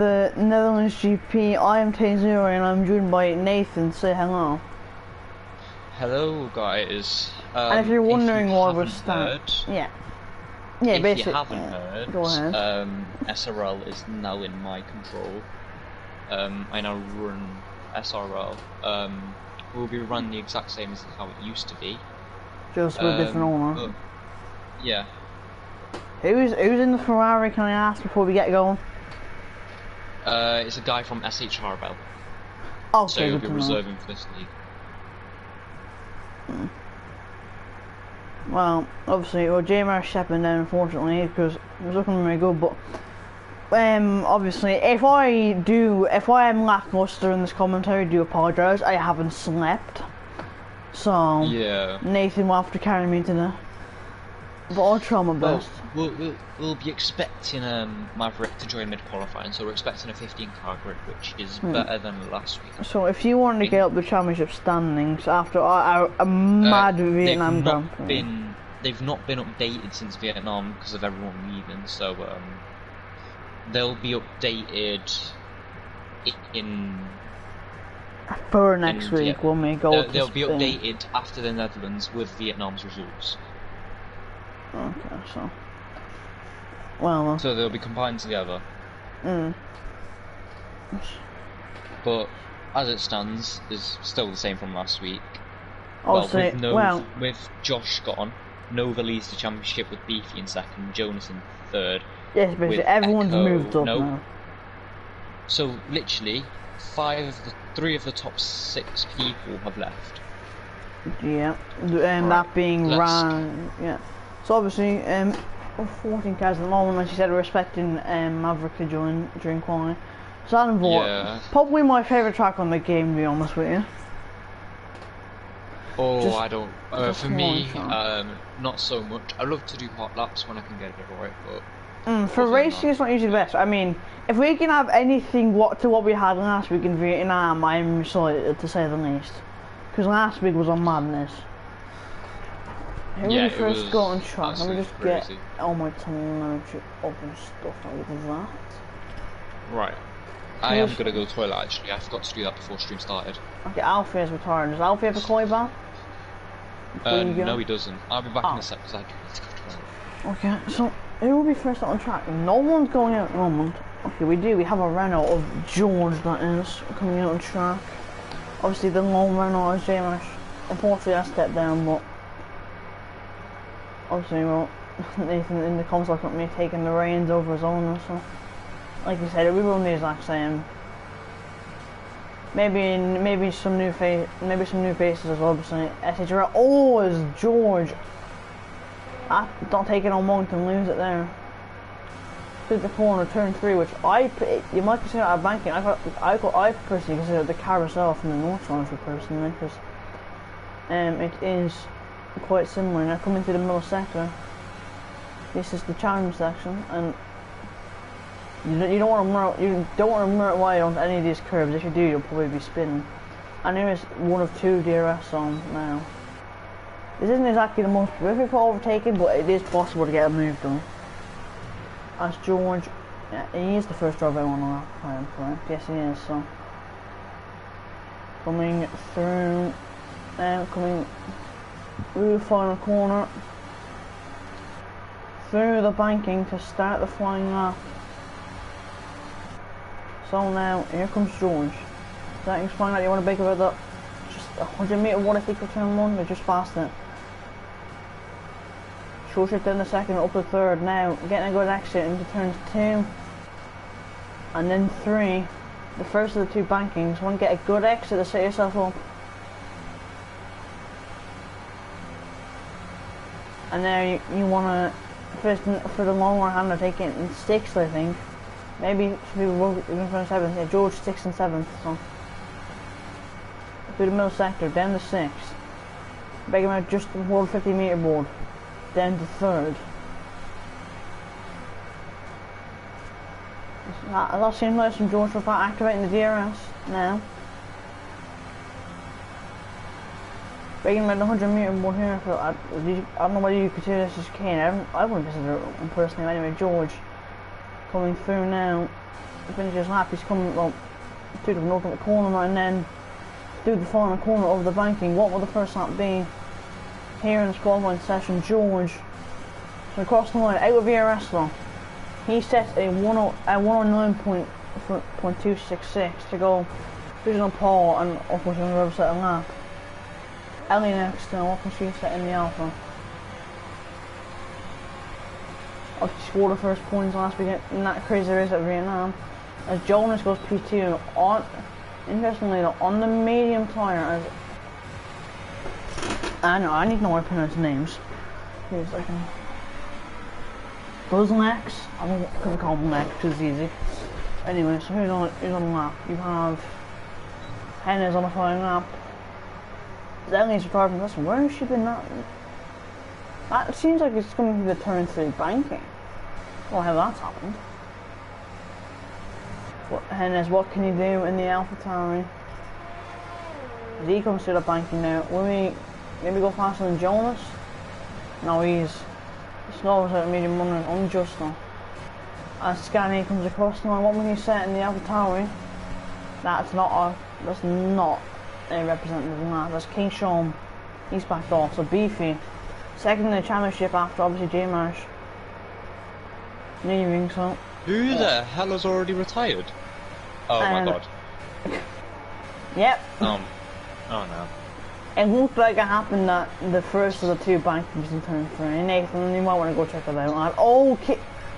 the Netherlands GP. I am T0 and I'm joined by Nathan. Say hello. Hello guys. And if you're wondering why we're starting, if basically, you haven't heard, go ahead. SRL is now in my control. I now run SRL. We'll be running the exact same as how it used to be. Just with different owner. Yeah. Who's in the Ferrari? Can I ask before we get going? It's a guy from SRL. Okay, so he'll be reserving for this league. Well, obviously, J-Mar stepping down, unfortunately, because it was looking really good, but obviously, if I am lackluster in this commentary, I do apologise. I haven't slept, so yeah. Nathan will have to carry me to the. But I'll try my best. We'll be expecting Maverick to join mid-qualifying, so we're expecting a 15-car grid, which is better than last week. So if you want to get up the championship standings after a mad Vietnam Grand Prix. They've not been updated since Vietnam because of everyone leaving, so they'll be updated for next week when we go. They'll be updated after the Netherlands with Vietnam's results. Okay, so. Well. So they'll be combined together. But as it stands, is still the same from last week. With Josh gone, Nova leads the championship with Beefy in second, Jonas in third. Yes, basically everyone's moved up now. So literally, 3 of the top 6 people have left. Yeah, and that being Ryan. Yeah. So obviously, 14 cars at the moment, like you said, we're expecting Maverick to join during qualifying. So that involves probably my favourite track on the game, to be honest with you. Oh, I don't. For me, not so much. I love to do hot laps when I can get it right, but for racing, it's not usually the best. I mean, if we can have anything to what we had last week in Vietnam, I'm excited to say the least. Because last week was on madness. When we first got on track, let me just get all my telemetry up and stuff like that. Right. I am going to go to the toilet actually, I forgot to do that before stream started. Okay, Alfie is retired. Does Alfie have a call you back? No he doesn't. I'll be back in a sec because I do need to go to the toilet. Okay, so who will be first on track? No one's going out at the moment. Okay, we have a Renault of George that is coming out on track. Obviously the lone Renault is J-Mash. Unfortunately I stepped down, but obviously, well, Nathan in the console company taking the reins over his owner, so like you said, we run the exact same. Maybe some new faces as well. Obviously, SRL. Oh, it's George. Don't take it on moment and lose it there. Took the corner, turn 3, which you might consider a banking. I personally consider the car itself from the North Country personally, because it is quite similar. Now coming to the middle sector, this is the challenge section, and you don't want to murder wide onto any of these curves. If you do, you'll probably be spinning. And there is one of 2 DRS on now. This isn't exactly the most perfect for overtaking, but it is possible to get a move done. As George, he is the first driver I want to lap, correct? Yes, he is. So coming through the final corner, through the banking to start the flying lap. So now, here comes George. That explain that you want to break about that? Just 100 metre what if they could turn 1, they're just past it. Short down the second, up the third. Now, getting a good exit into turns 2 and then 3. The first of the 2 bankings. Want to get a good exit to set yourself up. And now you want to, first for the longer hander, take it in 6th, I think. Maybe people will even from 7th. Yeah, George 6th and 7th. So through the middle sector, down to 6th. Breaking out just before the 50 metre board. Down to 3rd. That seems like some George for activating the DRS now. Breaking about the 100 metre board here. I don't know whether you consider this as Kane. I wouldn't consider it personally. Anyway, George coming through now. finish his lap, he's coming, well, to the north of the corner and then do the final corner over the banking. What will the first lap be? Here in this qualifying session, George. So across the line, out of VRS though. He sets a 109.266 to go divisional pole and of course he's going to reverse set a lap. Ellie next, what can she set in the Alpha? Oh, she scored the first points last weekend in that crazy race at Vietnam. As Jonas goes P2 on, interestingly though, on the medium tyre as... I know, I need to know how to pronounce names. Here's a second. Buzzlex? I couldn't call him Lex because it's easy. Anyway, so who's on the lap? You have... Henna's on the following lap. Ellie's retired from this one. Where has she been that? That seems like it's going to be the turn 3 banking. Well, how that's happened. Hennes, what can you do in the AlphaTauri? As he comes through the banking now, will we maybe go faster than Jonas? No, he's slower out of medium runner, unjust though. As Scani comes across the line, what will he set in the AlphaTauri? That's not a representative of that. That's King Sean. He's backed off, so Beefy. Second in the championship after obviously J-Marsh leaving, so... Who the hell has already retired? Oh my god. Yep. Oh no. It looked like it happened that the first of the two bankings in turn 3. Nathan, you might want to go check that out. Oh,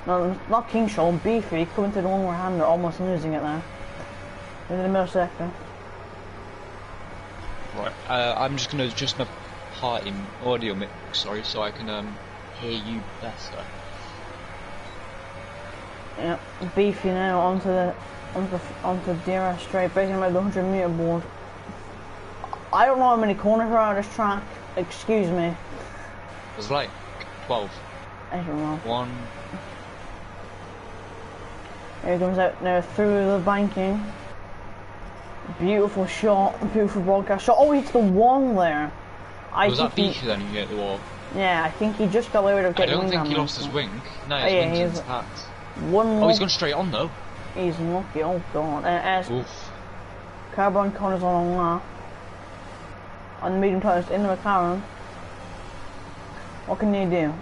no, not King Sean, Beefy coming to the one-more hander, almost losing it there. In the middle sector. Right, I'm just going to adjust my party audio mix, sorry, so I can hear you better. Yep, Beefy now onto DRS straight, basically about the 100 metre board. I don't know how many corners are on this track, excuse me. There's like 12. I don't know. 1. Here he comes out now through the banking. Beautiful shot, beautiful broadcast shot. Oh, it's the one there. Was that Beefy then you hit the wall? Yeah, I think he just got away with getting wing. I don't think he lost his wing. No, his wing's intact. Oh, he's gone straight on though. He's lucky, oh god. Oof. Carbon corners on that. On the medium tyres in the McLaren. What can you do?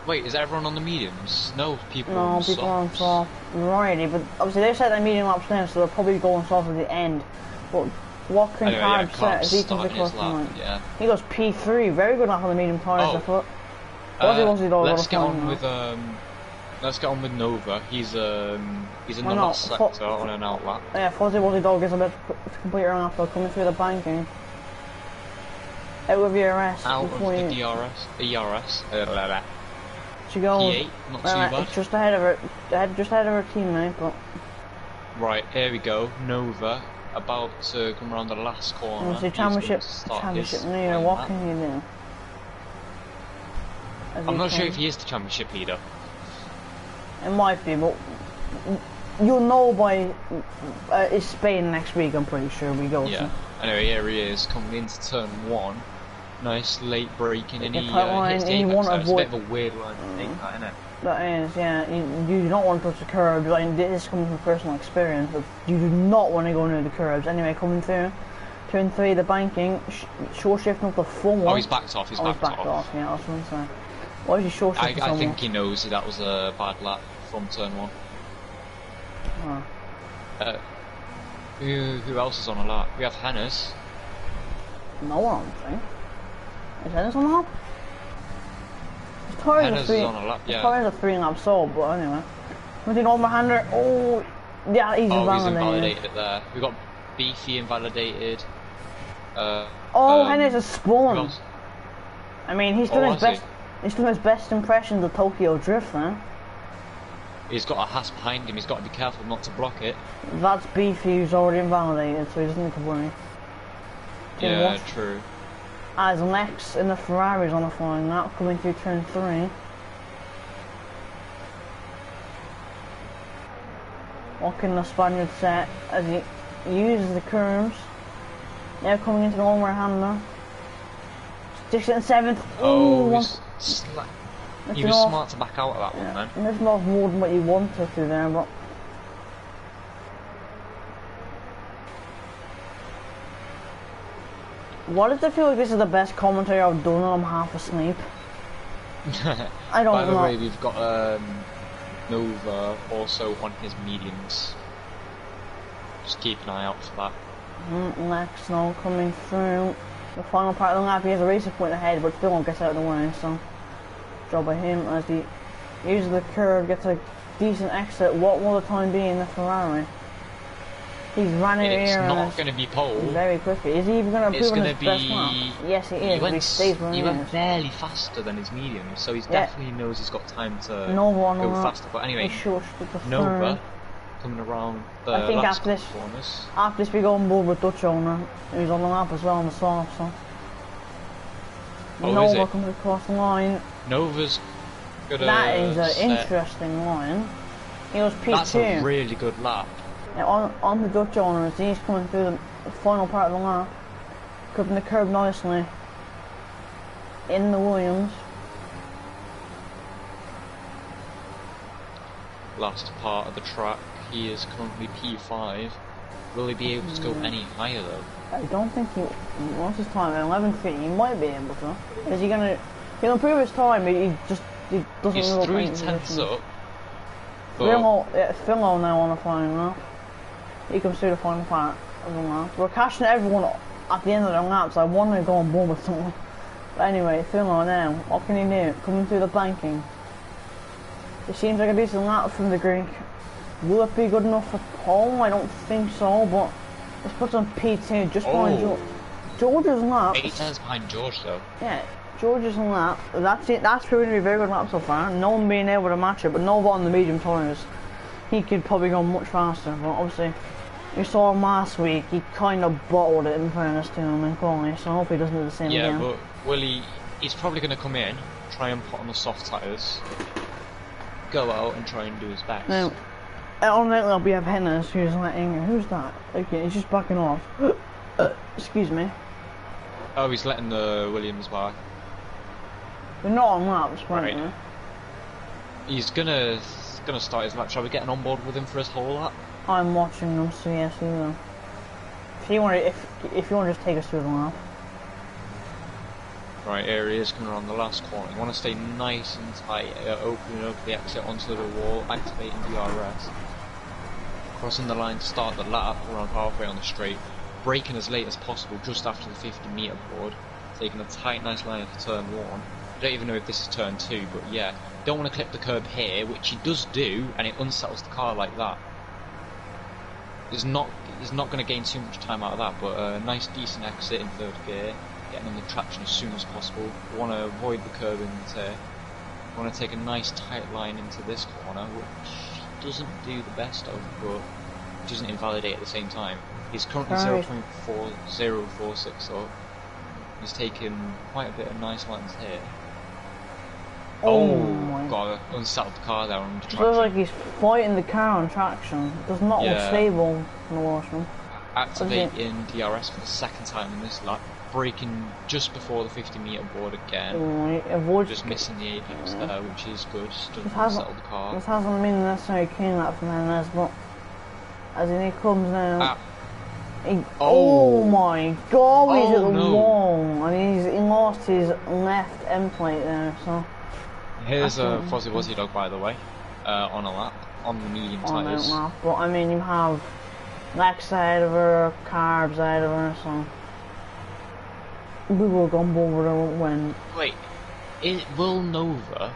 Wait, is everyone on the mediums? No, people on softs. People on soft. Righty, but obviously they set their medium laps down, so they'll probably go on soft at the end. But what can Carb set as he comes across the line? Yeah. He goes P3, very good lap on the medium tyres, I thought. Let's get on with Nova. He's in the last sector on an outlap. Yeah, Fuzzy Wuzzy Dog is about to complete her lap, coming through the banking. Out of ERS. Out of the ERS. She goes. P8, not too bad. Just ahead of her, teammate, but. Right, here we go. Nova about to come around the last corner. The championship leader. What can you do? I'm not sure if he is the championship leader. It might be, but you'll know by it's Spain next week. I'm pretty sure we go. Yeah. Anyway, here he is coming into turn 1. Nice late braking, and he hits the apex. It's a bit of a weird line to take that, isn't it? That is, yeah. You don't want to touch the curbs. Like, this is coming from personal experience, but you do not want to go near the curbs. Anyway, coming through turn 3, the banking, short shifting up the full. Oh, he's backed off. He's backed off. Yeah, that's what I'm saying. Why is he short shifting? I think he knows that was a bad lap from turn 1. Oh. Who else is on a lap? We have Hennes. No one, I don't think. Is Hennes on a lap? Hennes is on a lap, yeah. His tyres are 3 laps sold, but anyway. We're doing overhander. Oh, yeah, he's invalidated it there. We got Beefy invalidated. Hennes is spun. I mean, he's done his best. He's done his best impressions of Tokyo Drift, man. He's got a Haas behind him. He's got to be careful not to block it. That's Beefy, who's already invalidated, so he doesn't need to worry. Yeah, true. As Lex in the Ferrari's on the flying lap, coming through turn 3. What can the Spaniard set as he uses the curves? Now coming into the one-way handler. 6th and 7th. He was smart to back out of that one then. And there's not more than what you wanted to there, but Why does it feel like this is the best commentary I've done and I'm half asleep? I don't know. By the way, we've got Nova also on his mediums. Just keep an eye out for that. Lex now coming through the final part of the lap. He has a racing point ahead, but still won't get out of the way. So, job by him as he uses the curve, gets a decent exit. What will the time be in the Ferrari? He's running here. It's not going to be pole. Very quickly. Is he even going to improve on his best lap? Yes, he is. He went barely faster than his medium, so he definitely knows he's got time to go faster. But anyway, Nova coming around the last couple of corners. After this we go on board with Dutch owner, who's on the lap as well on the soft, so. Nova comes across the line. Nova's gonna That is an interesting line. He was P2. That's a really good lap. Now on the Dutch owner, as he's coming through the final part of the lap, clipping the curb nicely in the Williams. Last part of the track, he is currently P5. Will he be able to go any higher though? I don't think he wants his time at 11.3. He might be able to. Is he gonna? He'll improve his time, but he doesn't. He's 3/10 up. Philo now on the final lap. He comes through the final part of the lap. We're catching everyone at the end of the lap, so I want to go on board with someone. But anyway, Philo now, what can he do? Coming through the banking. It seems like a decent lap from the Greek. Will it be good enough for pole? I don't think so, but let's put on P2 just behind George. George's lap. 8 tenths behind George though. Yeah, George's lap. That's it. That's proving to be a very good lap so far. No one being able to match it, but Nova on the medium tyres. He could probably go much faster, but obviously, we saw him last week. He kind of bottled it in fairness to him in quality, so I hope he doesn't do the same again. Yeah, but he's probably going to come in, try and put on the soft tyres, go out and try and do his best. Now, on that lap we have Hennes, who's letting... Who's that? Okay, he's just backing off. Excuse me. Oh, he's letting the Williams by. We're not on laps, right? He's gonna start his lap. Shall we get an on board with him for his whole lap? I'm watching them, so yes, we will. If you want to just take us through the lap. Right, here he is coming around the last corner. You want to stay nice and tight, opening up the exit onto the wall, activating DRS. Crossing the line to start the lap, around halfway on the straight. Braking as late as possible just after the 50-metre board. Taking a tight, nice line for turn 1. I don't even know if this is turn 2, but yeah. Don't want to clip the curb here, which he does do, and it unsettles the car like that. He's not going to gain too much time out of that, but a nice, decent exit in 3rd gear. Getting on the traction as soon as possible. We want to avoid the curbings here. We want to take a nice tight line into this corner, which he doesn't do the best of, but doesn't invalidate at the same time. He's currently 0.4046 up. He's taken quite a bit of nice lines here. Oh my god, unsettled the car there on the traction. It feels like he's fighting the car on traction. It does not look stable in the washroom. Activating DRS for the 2nd time in this lap. Braking just before the 50-metre board again. Just missing the apex there, which is good. Just doesn't unsettle the car. This hasn't been a necessarily clean lap from Hennes, but as he comes now. Oh my god, he's at the wall, and he lost his left end plate there. So here's a Fuzzy Wuzzy Dog, by the way, on a lap on the medium tyres. But I mean, you have Lex ahead of her, Carbs ahead of her, so we will go on board with her when. Wait, will Nova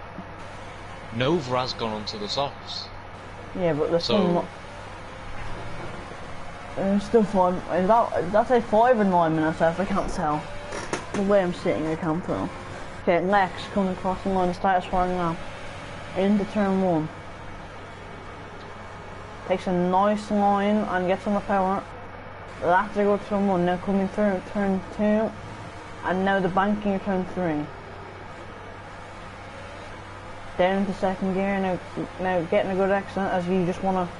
has gone onto the softs. Yeah, but there's still 5. That's a 5 and 9 minutes left. I can't tell. The way I'm sitting, I can't tell. Okay, Lex coming across the line, starts firing now. Into turn 1. Takes a nice line and gets on the power. That's to go to turn 1. Now coming through turn 2. And now the banking of turn 3. Down into 2nd gear. Now getting a good exit as you just want to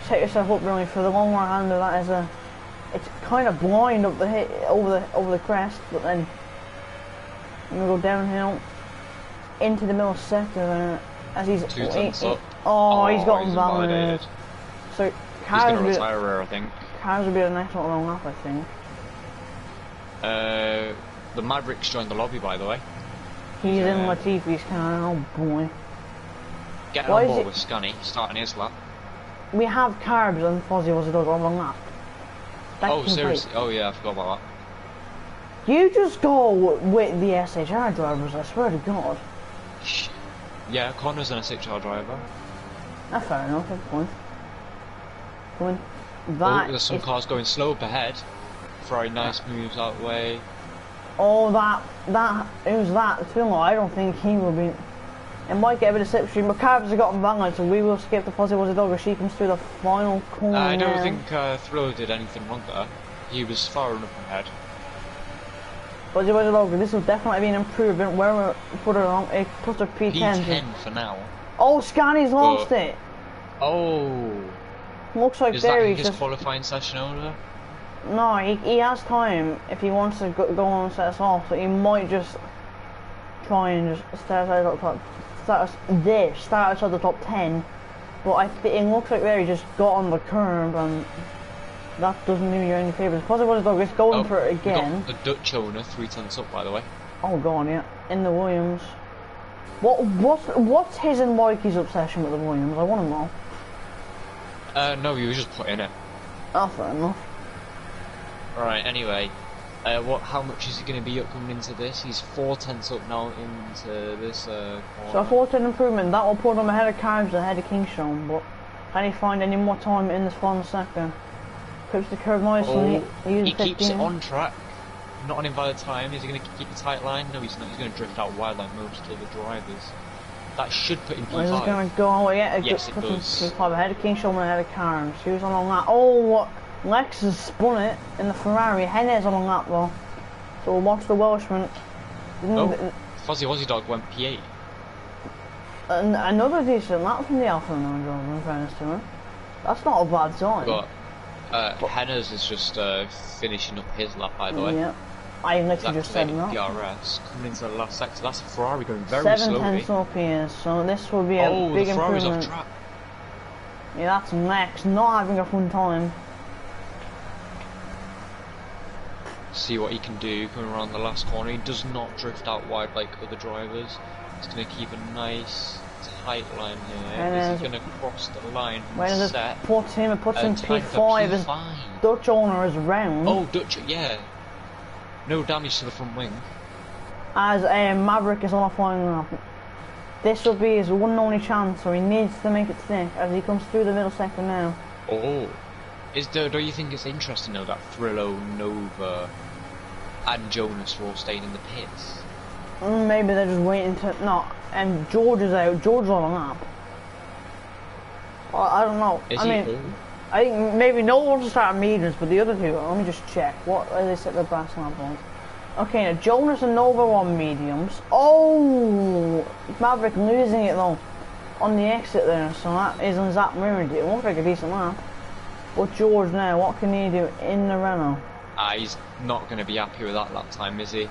set yourself up really for the long right hander. That is it's kind of blind up the hit over the crest, but then you go downhill into the middle sector there as he's 2 tenths up. He's got invalidated. So he's going to retire here, I think. Cars will be an excellent long lap, I think. The Mavericks joined the lobby, by the way. He's in Latifi's car, oh boy. Getting on board with Scunny, starting his lap. We have carbs and Fozzie was a dog on lap. Oh, seriously? Oh yeah, I forgot about that. You just go with the SHR drivers, I swear to God. Yeah, Connor's an SHR driver. That's fair enough, that's fine. There's some cars going slow up ahead. Throwing nice moves that way. Oh, it was that film. I don't think he will be. It might get a bit of slipstream, but Carbs have gotten banged, so we will skip the Fuzzy Wuzzy Dog as she comes through the final corner. I don't think Thriller did anything wrong there. He was far enough ahead. Fuzzy Wuzzy Dog, this will definitely be an improvement where we put her on. It puts her P10. P10 for now. Oh, Scanny's lost it. Oh. Looks like is there that his qualifying session over? No, he has time if he wants to go on and set us off, so he might just try and just start us at the top 10. But it looks like there he just got on the curb, and that doesn't do you any favours. Possible Dog is going for it again. The Dutch owner 3/10 up, by the way. Oh god, yeah, in the Williams. What's his and Mikey's obsession with the Williams? I want to know. No, he was just putting it. Oh, fair enough. Right, anyway, how much is he going to be up coming into this? He's 4/10 up now into this corner. So a 4/10 improvement, that will put him ahead of Carbs, ahead of Kingstone, but can he find any more time in this final sector? Clips the curve nicely. He keeps it on track, not on invalid time. Is he going to keep a tight line? No, he's not. He's going to drift out wide like most of the drivers. That should put him P5. He's going to go, yeah, yes, it does. P5 ahead of Kingstone and ahead of Carbs. Who's along that? Oh, what? Lex has spun it in the Ferrari. Henne's on that though. So we'll watch the Welshman. Fuzzy Wuzzy Dog went P8. Another decent lap from the Alpha Romeo driver, in fairness to him. That's not a bad sign. But Henne's is just finishing up his lap, by the way. Yeah. I literally just said that. DRS coming into the last sector. That's a Ferrari going very slowly. 7/10 up he is, so this will be a big the Ferrari's improvement. off track. Yeah, that's Lex not having a fun time. See what he can do coming around the last corner. He does not drift out wide like other drivers. He's going to keep a nice tight line here. Is he going to cross the line and set? Puts him P5 as Dutch owner is round. Oh, Dutch, yeah. No damage to the front wing. As Maverick is on a flying lap. This will be his one and only chance, so he needs to make it stick as he comes through the middle sector now. Oh. Do you think it's interesting though that Thrillo, Nova and Jonas are all staying in the pits? Maybe they're just waiting to... No, and George is out. George is on a lap. I don't know. I think maybe no one wants to start mediums, but the other two, let me just check. What are they set their brass lamp on? Okay, now Jonas and Nova are on mediums. Oh! Maverick losing it though on the exit there, so that isn't Zap mirrored. It looks like a decent lap. But George now, what can he do in the Renault? He's not going to be happy with that lap time, is he?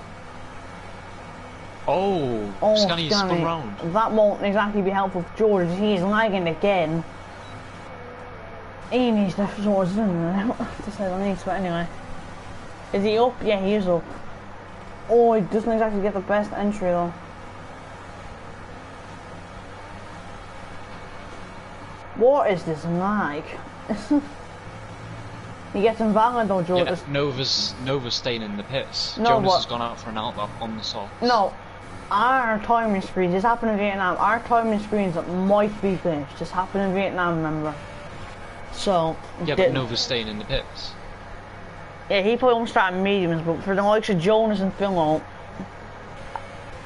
Oh, Scunny's spun round. That won't exactly be helpful for George. He's lagging again. He needs to sort of to say the least, but anyway. Is he up? Yeah, he is up. Oh, he doesn't exactly get the best entry though. What is this lag? He gets invalid though, George. Yeah, Nova's staying in the pits. No, Jonas has gone out for an outlap on the softs. No, our timing screens, this happened in Vietnam, our timing screens might be glitched. This happened in Vietnam, remember? So... Yeah, but Nova's staying in the pits. Yeah, he probably won't start in mediums, but for the likes of Jonas and Philo,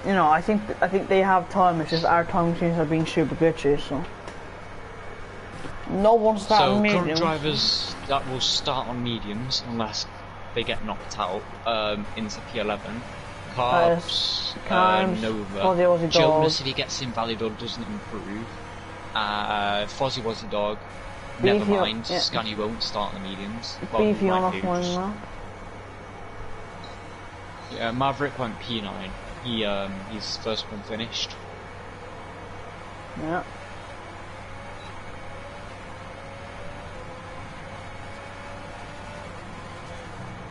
you know, I think they have time, it's just our timing screens have been super glitchy, so... No one starting mediums. So current drivers that will start on mediums unless they get knocked out into P11. Carbs, Nova, Jonas if he gets invalid or doesn't improve. Fozzie Wuzzy Dog, never mind. Yeah. Scunny won't start on the mediums. Beefy on offline now. Yeah, Maverick went P9. He's first one finished. Yeah.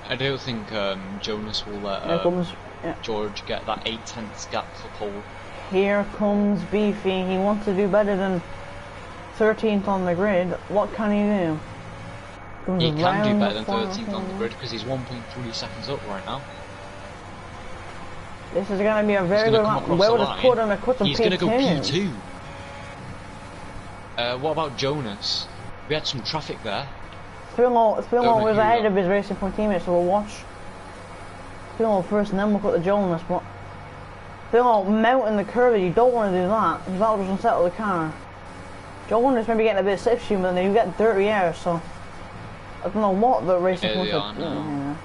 I don't think Jonas will let Here comes, yeah. George get that 8/10 gap for pole. Here comes Beefy. He wants to do better than 13th on the grid. What can he do? He can do better than 13th on the grid because he's 1.3 seconds up right now. This is going to be a very good lap. Where would have put him? I put him He's going to go P2. What about Jonas? We had some traffic there. Philo was ahead of his Racing Point teammates, so we'll watch Philo first and then we'll put the Jonas. But Philo mounting the curve, you don't want to do that. That doesn't settle the car. Jonas maybe getting a bit slipstream, but then you get dirty air, so I don't know what the Racing Point is doing.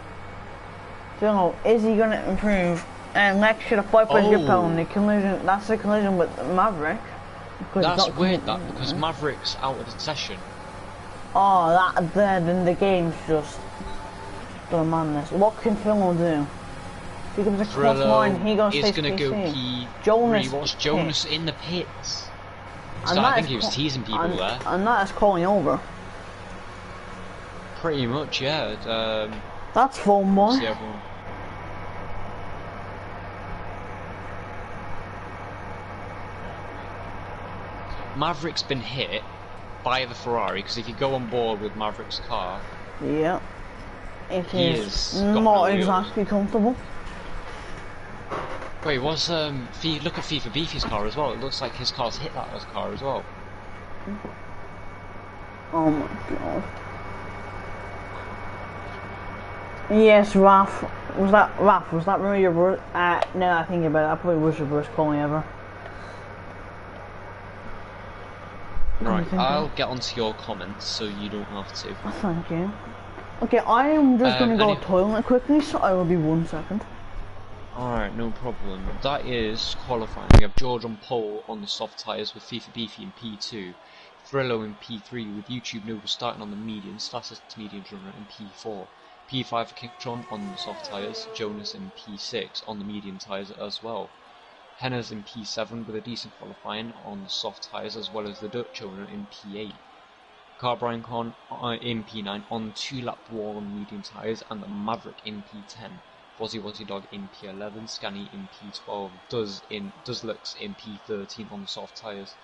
Philo, is he going to improve? And Lex should have 5 points grip penalty. Collision, that's the collision with Maverick. That's weird, that, because Maverick's out of the session. Oh, then the game's just done madness. What can Philo do? If he comes across line, he goes to go P3. Jonas, what's Jonas in the pits? So I think he was teasing people there. And that is calling over. Pretty much, yeah. That's fun, boy. Maverick's been hit by the Ferrari because if you go on board with Maverick's car, yeah, it is not exactly comfortable. Wait, what's look at FIFA Beefy's car as well. It looks like his car's hit that car as well. Oh my god. Yes, Raf. Was that really your worst? No, I think about it. That probably was your worst calling ever. Right, I'll get onto your comments so you don't have to. Thank you. Okay, I am just going to go to the toilet quickly, so I will be 1 second. Alright, no problem. That is qualifying. We have George on pole on the soft tyres with FIFA Beefy in P2, Thrillo in P3 with YouTube Nova starting on the medium, Status medium runner in P4, P5 for Kingtron on the soft tyres, Jonas in P6 on the medium tyres as well. Henna's in P7 with a decent qualifying on the soft tyres as well as the Dutch owner in P8. Carbrian Con in P9 on 2-lap wall on medium tyres and the Maverick in P10. Wozzy Wozzy Dog in P11, Scanny in P12, Duzlux in P13 on the soft tyres,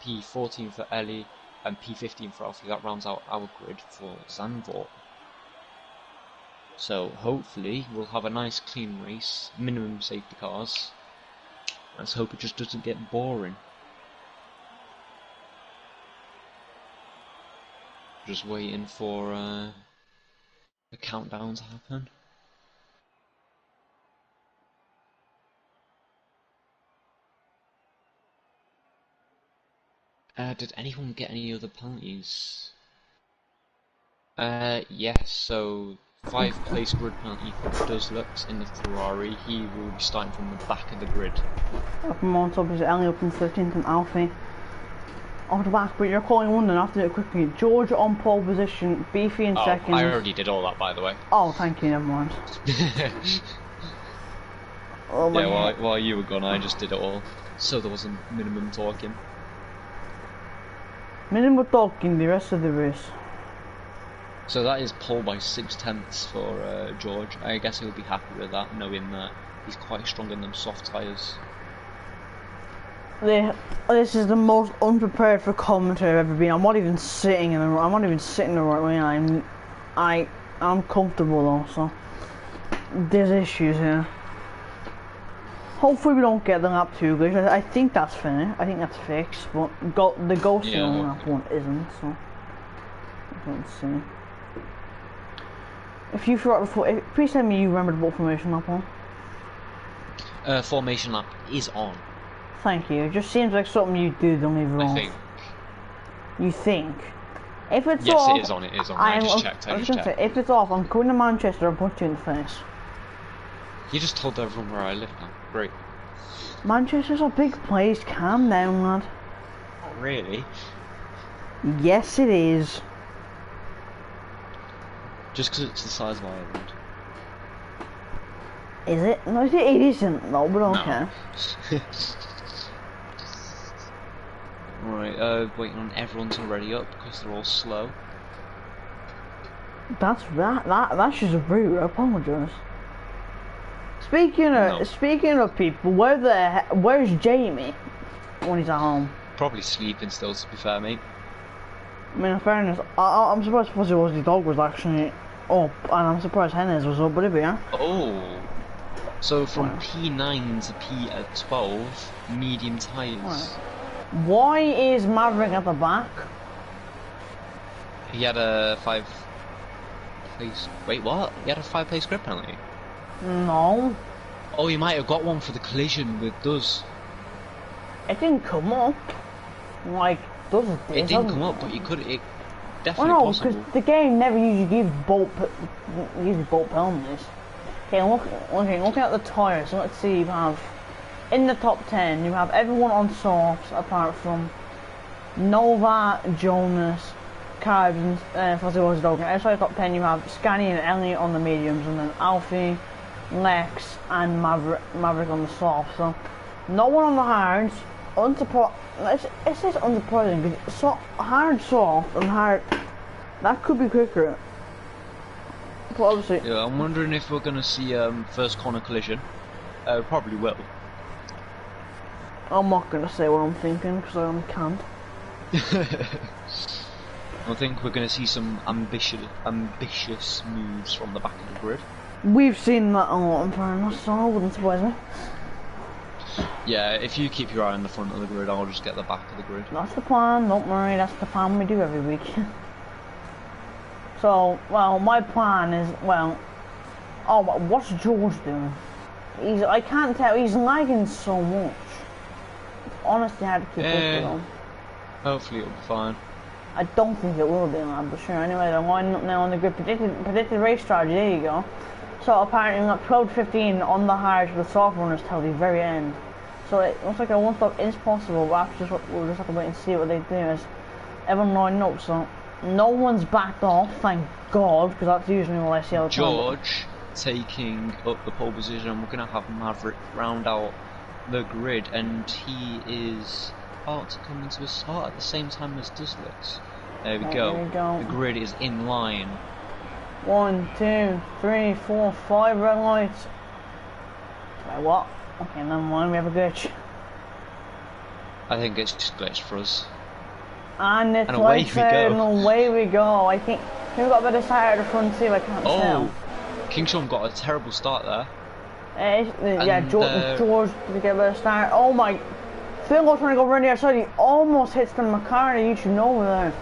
P14 for Ellie and P15 for Alfie. That rounds out our grid for Zandvoort. So hopefully we'll have a nice clean race, minimum safety cars. Let's hope it just doesn't get boring. Just waiting for the countdown to happen. Did anyone get any other penalties? Yes, so 5th place grid penalty for Duzlux in the Ferrari. He will be starting from the back of the grid. Up on top is Ellie up in 13th and Alfie off the back, but you're calling one then after it quickly. George on pole position, Beefy in second. I already did all that, by the way. Oh, thank you, never mind. Oh my God. While you were gone, I just did it all. So there wasn't minimum talking. Minimum talking the rest of the race. So that is pole by 6/10 for George. I guess he'll be happy with that, knowing that he's quite strong in them soft tyres. This is the most unprepared for commentary I've ever been. I'm not even sitting in the right way. I'm comfortable though, so there's issues here. Hopefully we don't get the lap 2 glitch. I think that's finished. I think that's fixed, but the ghosting on lap 1 isn't. So let's see. If you forgot before, please tell me you remembered what formation lap 1. Formation lap is on. Thank you. It just seems like something you do, don't leave it off. I think. You think? If it's yes, off, it is on. It is on. I just checked. I just checked. Say, if it's off, I'm going to Manchester and punch you in the face. You just told everyone where I live now. Great. Manchester's a big place. Calm down, lad. Not really. Yes, it is. Just because it's the size of Ireland. Is it? No, it isn't. No, but okay. No. Right, waiting on everyone to ready up because they're all slow. That's just rude. I apologise. Speaking of people, where's Jamie when he's at home? Probably sleeping still, to be fair, mate. I mean, in fairness, I'm surprised Fuzzy Wuzzy Dog was actually up, and I'm surprised Hennes was up, but here we are. Oh, so from P9 to P12, medium tyres. Right. Why is Maverick at the back? He had a 5 place. Wait, what? He had a 5 place grid penalty? No. Oh, he might have got one for the collision with Duz. It didn't come up. Like, Duz did. It didn't come up, but you could. It definitely well, no, possible. because the game never usually gives bolt penalties. Okay, looking at the tyres, so let's see, you have, in the top 10, you have everyone on softs apart from Nova, Jonas, Carbs, and Fuzzy Wuzzy Dog. And outside the top 10, you have Scanny and Elliot on the mediums, and then Alfie, Lex, and Maverick on the soft. So, no one on the hards. It's just unsurprising because hard soft and hard, that could be quicker. But obviously, yeah, I'm wondering if we're gonna see first corner collision. Probably will. I'm not gonna say what I'm thinking because I can't. I think we're gonna see some ambitious moves from the back of the grid. We've seen that a lot in fairness, so it wouldn't surprise me. Yeah, if you keep your eye on the front of the grid, I'll just get the back of the grid. That's the plan, don't worry, that's the plan we do every week. So, well, my plan is, well, oh, what's George doing? I can't tell, he's lagging so much. Honestly, I had to keep up with him. Hopefully it'll be fine. I don't think it will be, lad, but sure, anyway, they're lining up now on the grid. Predicted race strategy, there you go. So apparently we've got 12-15 on the hard for the soft runners till the very end. So it looks like a one-stop is possible, but we'll just have to wait and see what they do as everyone lining up. So no one's backed off, thank God, because that's usually all I see all the time. George taking up the pole position. We're going to have Maverick round out the grid, and he is about to come into a start at the same time as Duzlix. There we go. There we go. The grid is in line. 1, 2, 3, 4, 5 red lights. Wait, what? Okay, never mind, we have a glitch. I think it's just glitched for us. And it's away lights we out go. and away we go. I think who got a better start at the front too, I can't tell. King Sean got a terrible start there. Yeah, George did get a better start. Oh my, Phil was trying to go around the outside, he almost hits the McCartney YouTube over there.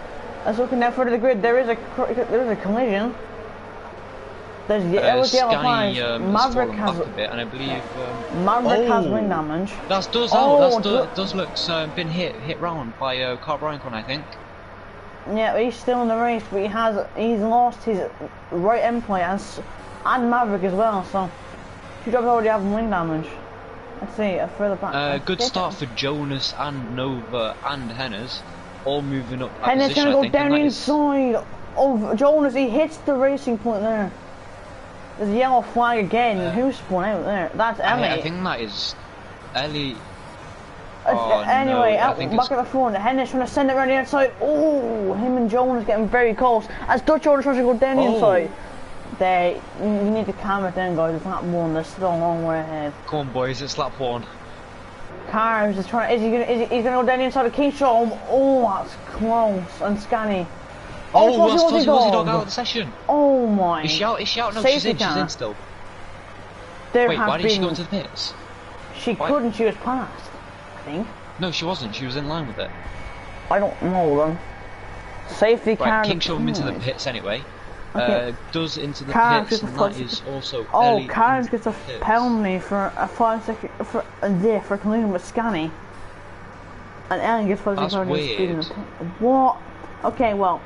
Let's look now further to the grid, there is a collision. There's yellow flags. Maverick has a bit, and I believe Maverick has wind damage. That's Does looks been hit round by Carl Bryancon, I think. Yeah, he's still in the race, but he's lost his right end plate and Maverick as well. So two drivers already have wind damage. Let's see, further back. Good start for Jonas and Nova and Hennes, all moving up. Hennes gonna go down the inside of Jonas. He hits the racing point there. There's a yellow flag again. Who spun out there? That's Ellie. I think that is Ellie. Anyway, no, back at the front. Hennes trying to send it around the outside. Oh, him and Jonas getting very close. As Dutch Jonas tries to go down the inside. You need to calm it down, guys. It's not one. There's still a long way ahead. Come on, boys. It's lap 1. Carbs is trying. He's gonna go down the inside of Keyshawn. Oh, that's close. And Scanny. Oh, that's Fuzzy Wuzzy Dog out of the session. Oh my. Is she out? No, she's in still. Wait, why did she go into the pits? She couldn't, she was passed, I think. No, she wasn't, she was in line with it. I don't know then. Safety car. Right, King showed him into the pits anyway. Okay. Does into the pits, and that is also Oh, Karen gets a penalty for a 5 second, for collision with Scanny. And Ellen gets 5 seconds for speed in the pit. What? Okay, well.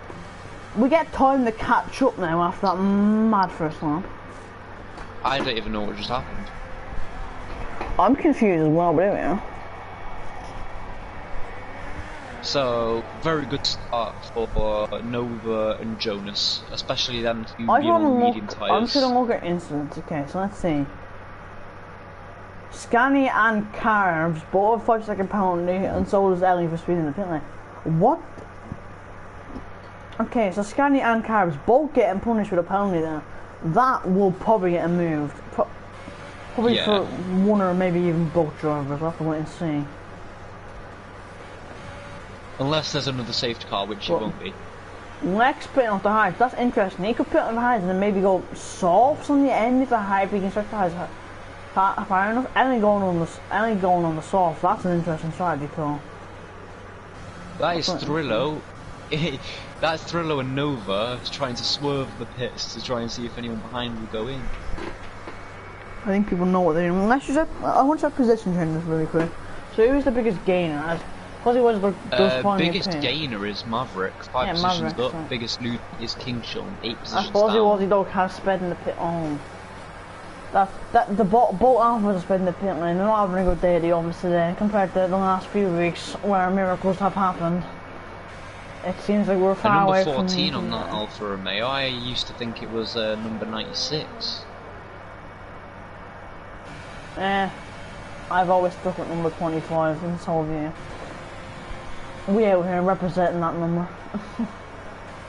We get time to catch up now after that mad first lap. I don't even know what just happened. I'm confused as well, but anyway. So, very good start for Nova and Jonas, especially them two being on medium tyres. I'm just going to look at incidents, okay, so let's see. Scanny and Carbs both 5 second penalty, and so does Ellie for speeding the pit lane. What? Okay, so Scania and Carbs both getting punished with a penalty there. That will probably get moved. Probably for one or maybe even both drivers. We'll have to wait and see. Unless there's another safety car, which it won't be. Lex pitting off the highs, that's interesting. He could pit on the highs and then maybe go softs on the end if the high, if he can stretch the highs far enough. Only going on the soft. That's an interesting strategy call. That is Thrillo. That's Thrillo and Nova trying to swerve the pits to try and see if anyone behind will go in. I think people know what they're doing. Let's just I want to position changes really quick. So who's the biggest gainer? As Fuzzy was the biggest gainer is Maverick, 5 positions Maverick, up. sorry. Biggest loot is King Sean, 8 positions I suppose down. Fuzzy dog has sped in the pit on. The both alphas are sped in the pit lane. They're not having a good day obviously today compared to the last few weeks where miracles have happened. It seems like we're far away from number 14 on that Alfa Romeo. I used to think it was number 96. I've always stuck with number 25 in this whole year. We out here representing that number.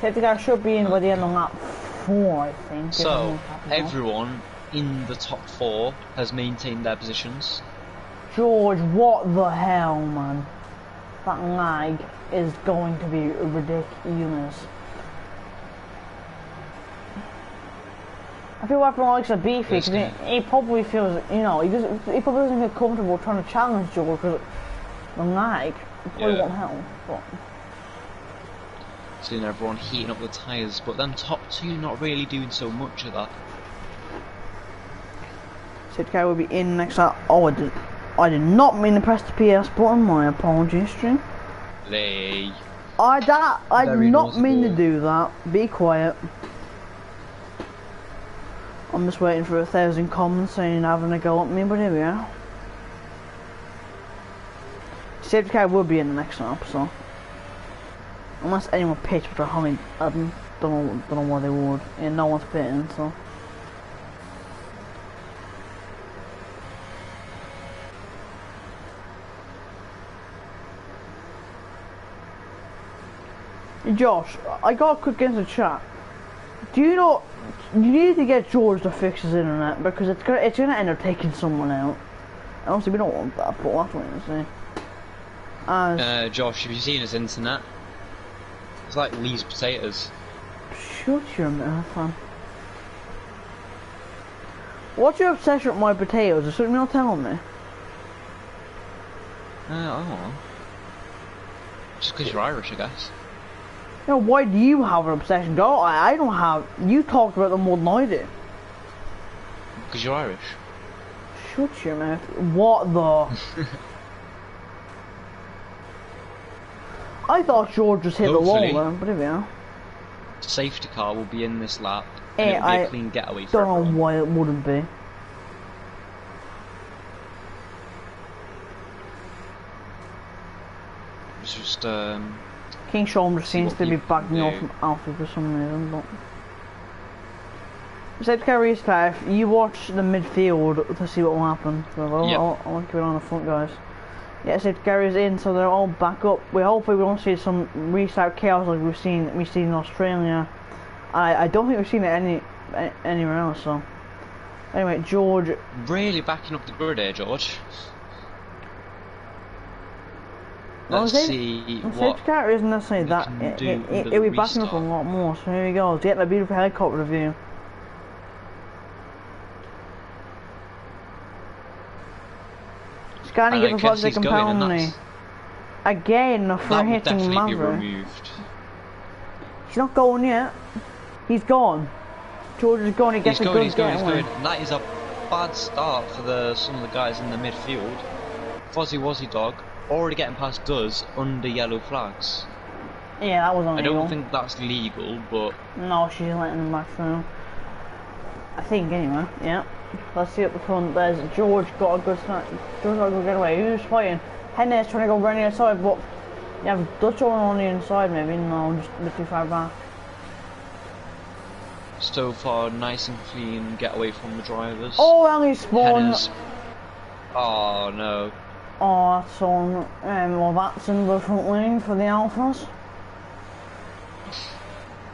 Safety car should be in by the end of lap 4, I think. So, everyone in the top 4 has maintained their positions. George, what the hell, man? That lag is going to be ridiculous. I feel everyone likes a beefy because he probably feels, you know, he probably doesn't feel comfortable trying to challenge George because the lag probably won't help. But seeing everyone heating up the tyres, but them top 2 not really doing so much of that. Safety car will be in next up. Oh, I did not mean to press the PS button. My apologies, stream. I did not mean to do that. Be quiet. I'm just waiting for 1,000 comments saying having a go at me, but here we are. Safety car will be in the next lap, so unless anyone pits, which I don't know why they would. Yeah, no one's pitting, so. Josh, I got a quick into the chat. Do you know you need to get George to fix his internet because it's gonna end up taking someone out. And obviously we don't want that, but we'll have to wait and see. Josh, have you seen his internet? It's like Lee's potatoes. Shut your mouth, man. What's your obsession with my potatoes? Is something you're not telling me? I don't know. Just because you're Irish, I guess. You know, why do you have an obsession? Go, I don't have. You talked about them more than I do. Because you're Irish. Shut your mouth. What the? I thought George just hit the wall there, but here we are. Safety car will be in this lap. And it'll be a clean getaway for don't everyone. know why it wouldn't be. It's just King Sean just seems to be backing off from Alfie for some reason, but safety car restart. You watch the midfield to see what will happen. So I want to keep it on the front, guys. Yeah, safety car is in, so they're all back up. Hopefully we won't see some restart chaos like we've seen in Australia. I don't think we've seen it anywhere else. So anyway, George really backing up the grid here, George. Let's see what safety car isn't necessarily that. It'll be backing up a lot more. So here we go. Getting a beautiful helicopter view. Scanning it for the compound again for hitting Maverick. He's not going yet. He's gone. George is going. He gets a good getaway. That is a bad start for some of the guys in the midfield. Fuzzy Wuzzy Dog already getting past Duz under yellow flags. Yeah, that was illegal. I don't think that's legal, but no, she's letting him back through. I think anyway. Yeah. Let's see up the front. There's George got a good start. George got a good getaway. Who's fighting? Henry's trying to go around the outside, but you have Dutch on the inside maybe. No, just a bit too far back. So far, nice and clean getaway from the drivers. Oh, and he spun. Oh no. Oh, that's on. Well, that's in the front lane for the Alphas.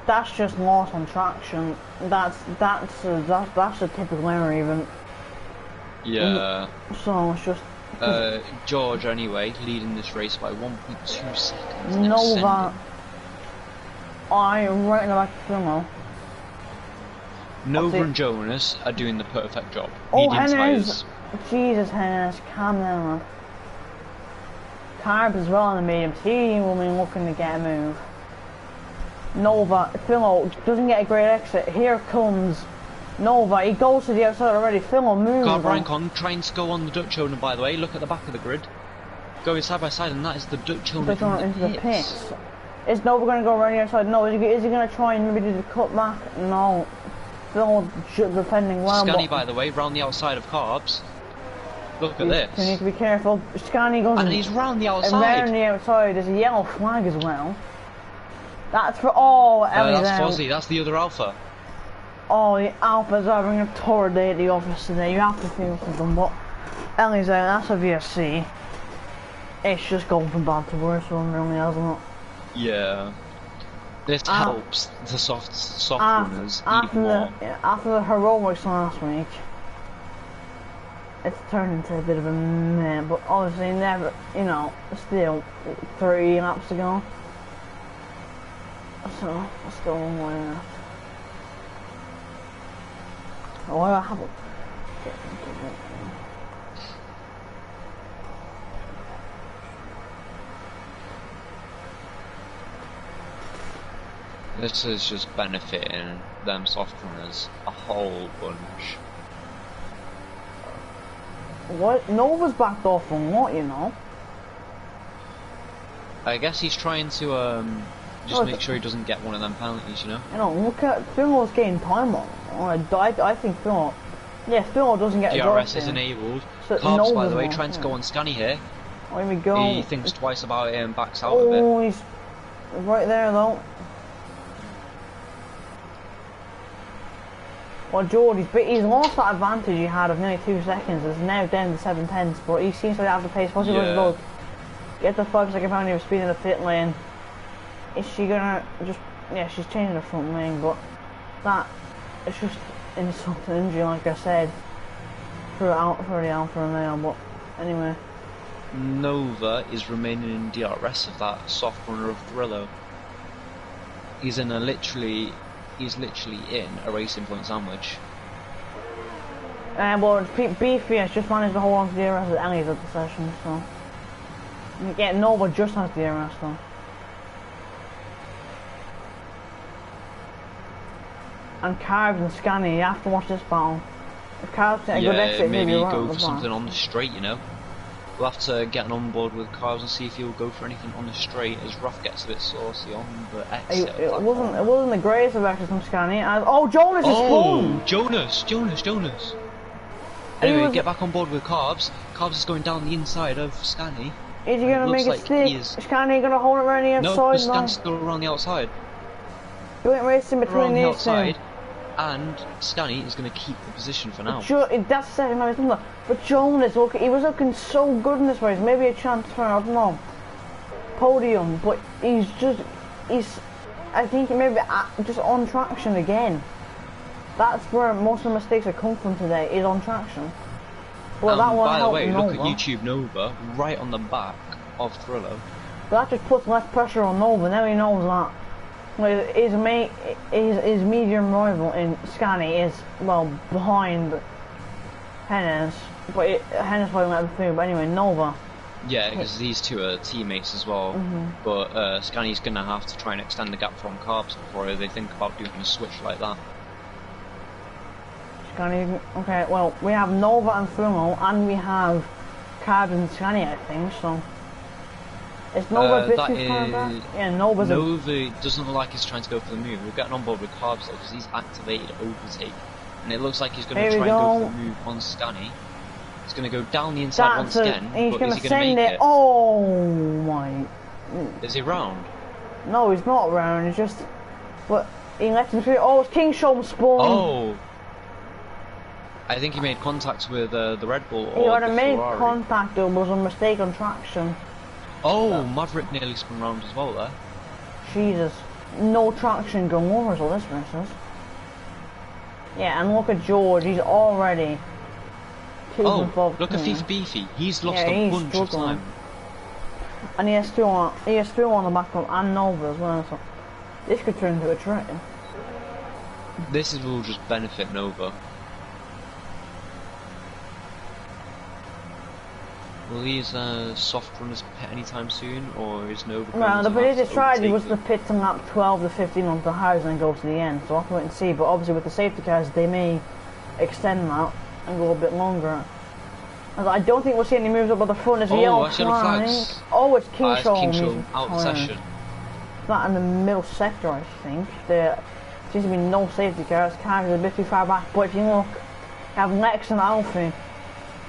that's just loss on traction. That's a typical error even. Yeah. So it's just. George anyway, leading this race by 1.2 seconds. Nova. I right in the back of Thermo. Nova and Jonas are doing the perfect job. Oh, Medium Hennes! tyres. Jesus, Hennes, calm down, man. Carb as well on the mediums. He will be looking to get a move. Nova, Philo doesn't get a great exit. Here comes Nova. He goes to the outside already. Philo moves. Carb trying to go on the Dutch owner, by the way. Look at the back of the grid. Going side by side, and that is the Dutch owner into the pits. Is Nova going to go around the outside? No. Is he going to try and maybe do the cutback? No. Philo defending well. Scani, by the way, round the outside of Carbs. Look at this. You need to be careful. Scani goes. And he's round the outside. Around the outside. There's a yellow flag as well. That's for all. That's Fozzie. That's the other Alpha. Oh, the Alphas are having a tour day at the office today. You have to feel for them, but Ellie's out. That's a VSC. It's just going from bad to worse, really, hasn't it? Yeah. This helps the soft runners even more. After the heroics last week, it's turned into a bit of a meh, but obviously never, you know, still 30 laps to go. So, still one more left. Oh, I haven't. This is just benefiting them soft runners a whole bunch. What? Nova's backed off from what, you know? I guess he's trying to just make sure he doesn't get one of them penalties, you know? You know, look at Phil's getting time on. I think Phil. Yeah, Phil doesn't get DRS is enabled. So Carbs, by the way, trying to go on Scani here. Oh, here we go. He thinks twice about it and backs out of it. Oh, he's right there though. Well, George, he's lost that advantage he had of nearly 2 seconds. It's now down to 7/10, but he seems to have the pace. What's he going to go? Get the 5-second penalty of speed in the pit lane. Is she gonna just? Yeah, she's changing the front lane, but that it's just insult to injury, like I said, for the Alpha Romeo. But anyway, Nova is remaining in DRS of that soft runner of Thrillo. He's in a He's literally in a racing point sandwich. Well, Beefy has just managed to hold on to DRS at Ellie's at the session, so. Yeah, Nova just has DRS though. And Carbs and Scani, you have to watch this battle. If Carbs get a good exit, maybe he'll go for something on the straight, you know. We'll have to get on board with Carbs and see if he'll go for anything on the straight as Ruff gets a bit saucy on the exit. It wasn't the greatest of exits from Scani. Oh, Jonas is full! Jonas! Anyway, get back on board with Carbs. Carbs is going down the inside of Scani. Is he gonna make it stick? Is Scani gonna hold it around the outside? No, because Scani's still around the outside. He went racing between these two. And Scani is going to keep the position for now. That's the second time he's done that. But Jonas, look, he was looking so good in this race. Maybe a chance for, I don't know, podium. But he's, I think maybe just on traction again. That's where most of the mistakes have come from today, is on traction. Well, that one by the way, Nova. look at YouTube Nova, right on the back of Thrillo. But that just puts less pressure on Nova, now he knows that. His medium rival in Scani is, well, behind Hennes, but Hennes probably went through, but anyway, Nova. Yeah, because these two are teammates as well, but Scani's going to have to try and extend the gap from Carbs before they think about doing a switch like that. Scani, okay, well, we have Nova and Fumo, and we have Carbs and Scani, I think, so... Is Nova a bit too far back? Yeah, Nova doesn't look like he's trying to go for the move. We're getting on board with Carbs though, because he's activated overtake. And it looks like he's going to try and go for the move on Scani. He's going to go down the inside once again, but is he going to make it? Oh my... Is he round? No, he's not round, he's just... But he left him through... Oh, it's King Shom spawn! Oh! I think he made contact with the Red Bull or he would have made contact, though, was a mistake on traction. Oh, Maverick nearly spun round as well there. Jesus. no traction going over, so this misses. Yeah, and look at George, he's already look at Fifi Beefy. He's lost a bunch of time. And he has two on the back of and Nova as well, so this could turn into a train. This will just benefit Nova. Will these soft runners pit anytime soon, or is Nova? Well, the previous strategy was to pit from lap 12 to 15 onto the house and then go to the end, so I'll have to wait and see. But obviously with the safety cars, they may extend that and go a bit longer. I don't think we'll see any moves up at the front. There's a yellow flag. Oh, it's Kingshaw out of session. That in the middle sector, I think. There seems to be no safety cars. Cars are a bit too far back. But if you look, you have Lex and Alfie.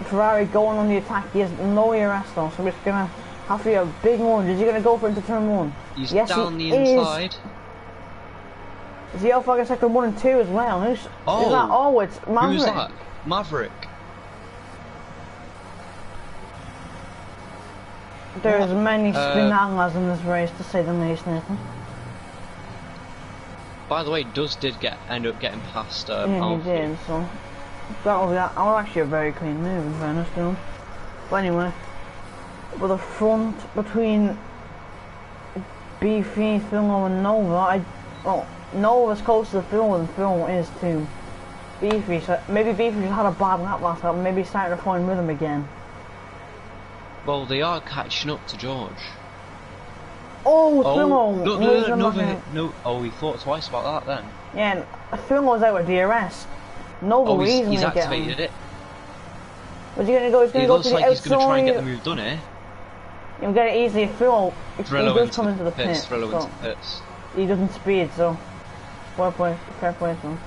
Ferrari going on the attack. He has no ERS though, so we're just gonna have to be a big one. Is he gonna go for into turn 1? He's down the inside. Is the yellow flag in sector 1 and 2 as well? Who's is that? Oh, it's Maverick. Who's that? Maverick. There's many spinalas in this race, to say the least, Nathan. By the way, Duz did end up getting past yeah, he did, so that was actually a very clean move, in fairness to him. But anyway, with the front between Beefy, Philo and Nova, Nova's closer to Philo than Philo is to Beefy, so maybe Beefy just had a bad lap last lap, maybe he's starting to find rhythm again. Well, they are catching up to George. Oh, Philo! No, oh, he thought twice about that then. Yeah, Philo's out with DRS. Nova he's activated it. Where's he gonna go? He's gonna go to the outside. He's gonna try and get the move done here. He'll get it easily if Philo does come into the pit. Into pits. He doesn't speed, so fair play to him.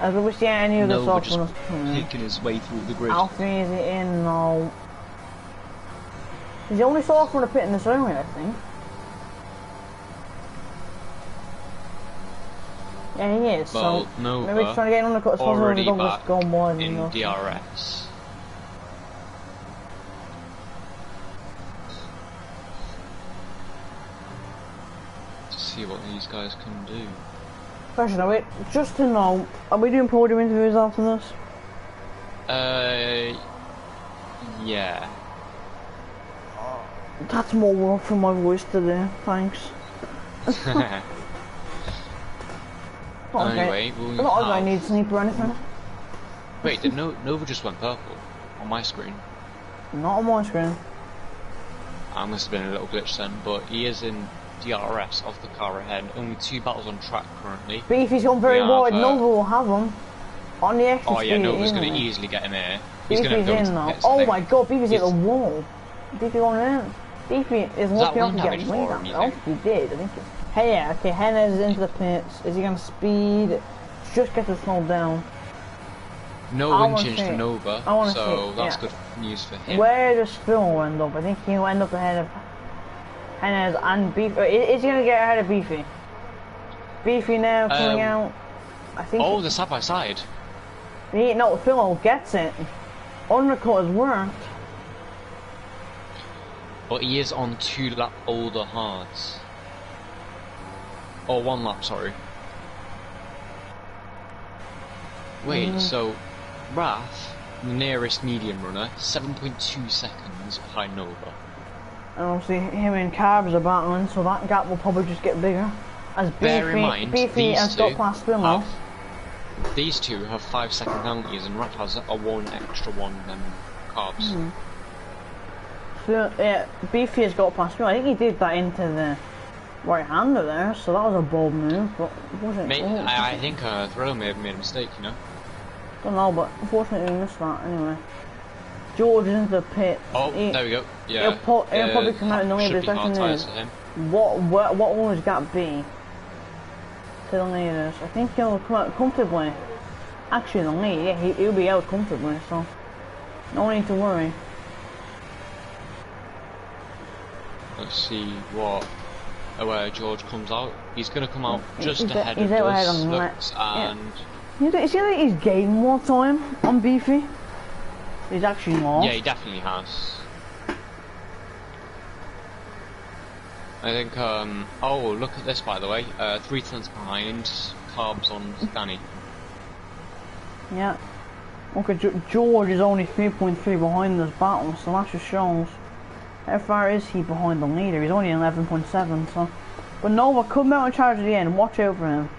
As we wish any of the soft runners taking his way through the grid. Alfie, is he in? No. He's the only soft runner pit in this area, I think. Yeah, he is. Well, so Nova maybe he's trying to get an undercut as possible as he go more in DRS. To see what these guys can do. Question, just to know, are we doing podium interviews after this? Yeah. That's more work for my voice today, thanks. Anyway, not like I need sleep or anything. Wait, did Nova just went purple on my screen? Not on my screen. I must have been a little glitch then, but he is in DRS of the car ahead. Only 2 battles on track currently. Beefy's gone very wide. Nova will have him on the extra speed. Oh yeah, Nova's going to easily get him here. He's going to go in now. Oh my god, Beefy's hit the wall. Beefy going in. Beefy is lucky enough to get wing damage. Oh, he did, I think. Hey, yeah, okay, Hennes is into the pits. Is he going to speed? Just get to slow down. No wind change for Nova, so that's good news for him. Where does Phil end up? I think he'll end up ahead of Hennes and Beefy. Is he going to get ahead of Beefy? Beefy now coming out. I think. Oh, they're side by side. No, Phil gets it. Undercut has worked. But he is on 2 lap older hards. Or 1 lap, sorry. Wait, so Wrath, the nearest medium runner, 7.2 seconds behind Nova. And obviously him and Carbs are battling, so that gap will probably just get bigger. As Bear in mind, Beefy has got past Philo. These two have 5-second penalties, and Wrath has a 1 extra one than Carbs. Yeah, Beefy has got past Philo. I think he did that into the right-hander there, so that was a bold move, but wasn't it? I think Thriller may have made a mistake, you know? Don't know, but unfortunately we missed that anyway. George is into the pit. Oh, there we go. Yeah. He'll probably come out in the lead, but the question is, what will his gap be to the leaders? I think he'll come out comfortably. Actually, in the lead, yeah, he'll be out comfortably, so no need to worry. Let's see where George comes out. He's going to come out just ahead of us, and... You see that he's gained more time on Beefy? He's actually lost. Yeah, he definitely has. I think, oh, look at this, by the way. 3 tenths behind, carbs on Danny. Yeah. Okay, George is only 3.3 behind this battle, so that just shows how far is he behind the leader. He's only 11.7, so. But Nova could mount a charge at the end. Watch out for him.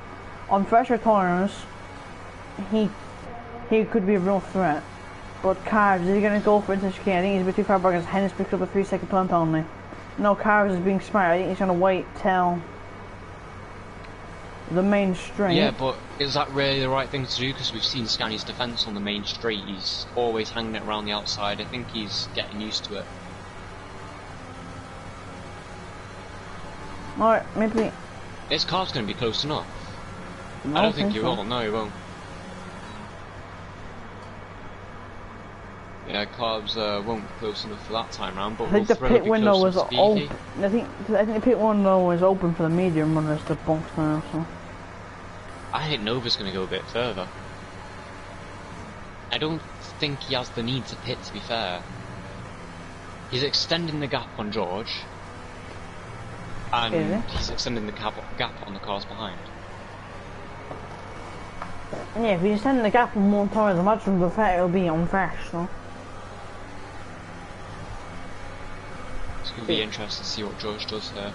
On fresher tires, he could be a real threat. But Carbs, is he going to go for it into chicane? I think he's a bit too far back as Hennis picks up a 3-second time penalty. No, Carbs is being smart. I think he's going to wait till the main straight. Yeah, but is that really the right thing to do? Because we've seen Scani's defence on the main straight. He's always hanging it around the outside. I think he's getting used to it. Alright, maybe... His car's going to be close enough. No, I don't think he so. will. No, he won't. Yeah, carbs won't be close enough for that time round, but I think the pit window was open. I think the pit window is open for the medium runners to box now. So I think Nova's going to go a bit further. I don't think he has the need to pit. To be fair, he's extending the gap on George, and he's extending the gap on the cars behind. Yeah, if he's extending the gap on one tire, the maximum effect will be on fresh. So. It's going to be interesting to see what George does here.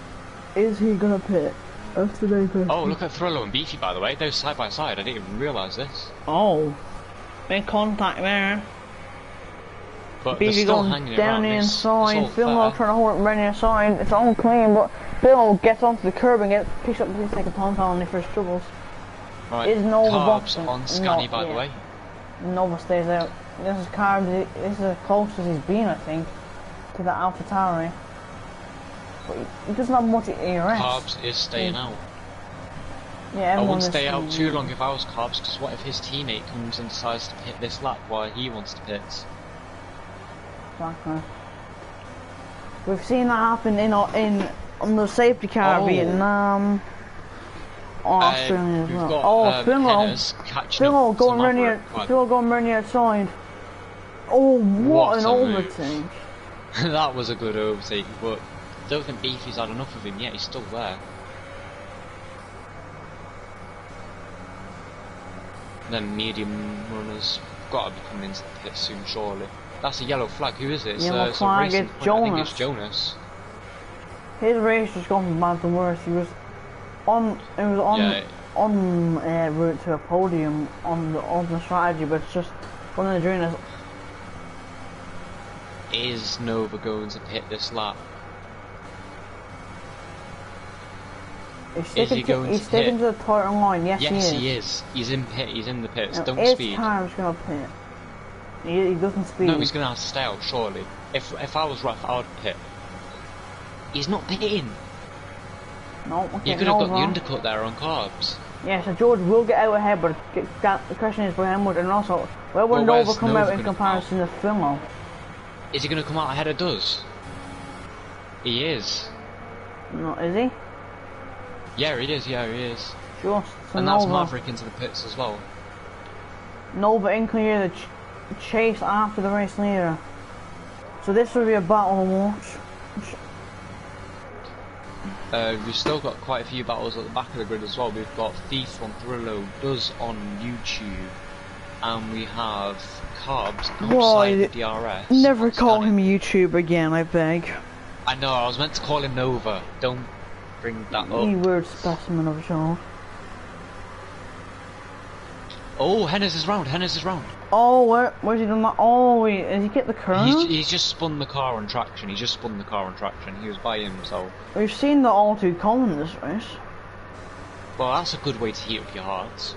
Is he going to pit? That's the main question. Oh, look at Thrillo and Beefy, by the way. They're side by side. I didn't even realise this. Oh. Big contact there. But Beefy going down the inside. Phil trying to hold it right inside. It's all clean, but Phil gets onto the curb and picks up the 3-second time penalty for his struggles. Right, Is Nova Carbs boxing? on Scani, by the way. Nova stays out. This is Carbs. This is as close as he's been, I think, to the AlphaTauri. But he doesn't have much ERS. Carbs is staying out. Yeah, I wouldn't stay out too long if I was Carbs, because what if his teammate comes and decides to pit this lap while he wants to pit? Exactly. We've seen that happen on the safety car, Vietnam. Australia as well. Oh, Philo going round the outside. Oh, what an overtake! That was a good overtake, but I don't think Beefy's had enough of him yet. He's still there. And then medium runners got to be coming into the pit soon, surely. That's a yellow flag. Who is it? Yellow flag. It's Jonas. I think it's Jonas. His race just gone from bad to worse. He was on route to a podium on the strategy, but it's just one of the dreamers. Is Nova going to pit this lap? He's sticking to the title line. Yes, he is. He's in pit. He's in the pits. Now, don't speed. Car's gonna pit. He doesn't speed. No, he's gonna have to stay out. Surely. If I was Raf, I would pit. He's not pitting. No, okay, you could have got the undercut there on Carbs. Yeah, so George will get out ahead, but the question is by how much, and also where will Nova come out in comparison to Philo? Is he going to come out ahead of Duz? He is. No, is he? Yeah, he is. Yeah, he is. Just so and Nova, that's Maverick into the pits as well. Nova in clear the chase after the race leader. So this will be a battle to watch. We've still got quite a few battles at the back of the grid as well. We've got Thief on Thrillo, Duz on YouTube, and we have Carbs outside the DRS. Never call him YouTube again, I beg. I know, I was meant to call him Nova. Don't bring that up. You weird specimen of a child. Oh, Hennis is round, Hennis is round. Oh, where's he done that? Oh, wait, has he get the curve? He's just spun the car on traction, He was by himself. We've seen the all too common in this race. Well, that's a good way to heat up your hearts.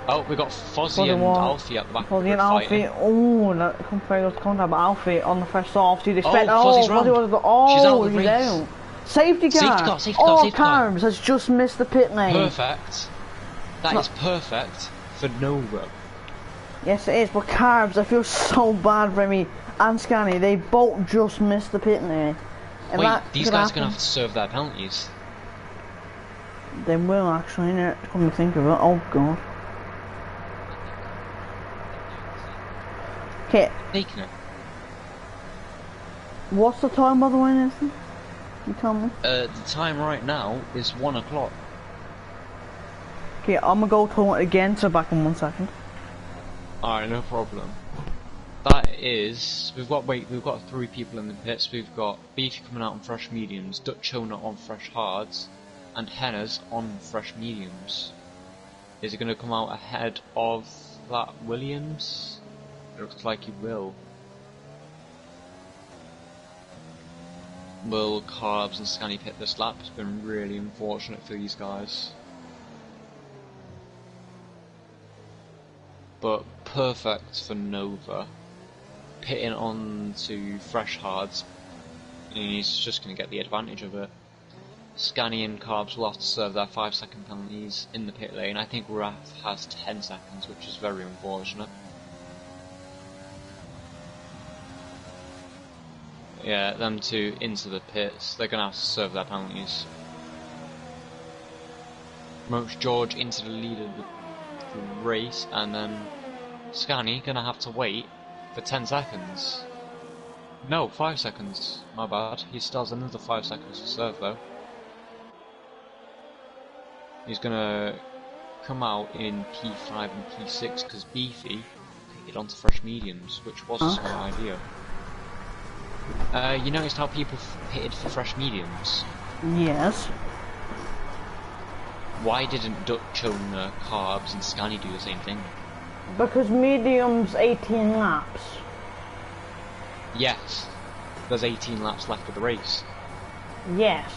Oh, we got Fozzie and Alfie at the back of the grid fighting. Oh, that contact, but Alfie on the first off. She's round. She's out of the race. Out. Safety car. Safety car. Carbs has just missed the pit lane. Perfect. That is perfect for Nova. Yes, it is, but Carbs, I feel so bad for me and Scani. They both just missed the pit lane. And wait, these guys are going to have to serve their penalties. They will, actually, come to think of it. Oh, God. Okay. Taking it. What's the time, by the way, Nathan? You tell me. The time right now is 1 o'clock. Okay, I'm gonna go to it again, so back in 1 second. Alright, no problem. That is, we've got 3 people in the pits. We've got Beefy coming out on fresh mediums, Dutch Owner on fresh hards, and Henna's on fresh mediums. Is he going to come out ahead of that Williams? It looks like he will. Will Carbs and Scanny pit this lap? It's been really unfortunate for these guys. But perfect for Nova. Pitting on to fresh hards, and he's just going to get the advantage of it. Scanny and Carbs will have to serve their 5-second penalties in the pit lane. I think Raph has 10 seconds, which is very unfortunate. Yeah, them two into the pits. They're going to have to serve their penalties. Promotes George into the lead of the race, and then Scanny going to have to wait for 10 seconds. No, 5 seconds. My bad. He still has another 5 seconds to serve though. He's gonna come out in P5 and P6 because Beefy pitted onto fresh mediums, which was a smart idea. You noticed how people pitted for fresh mediums? Yes. Why didn't Dutch Owner, Carbs and Scanny do the same thing? Because medium's 18 laps. Yes. There's 18 laps left of the race. Yes.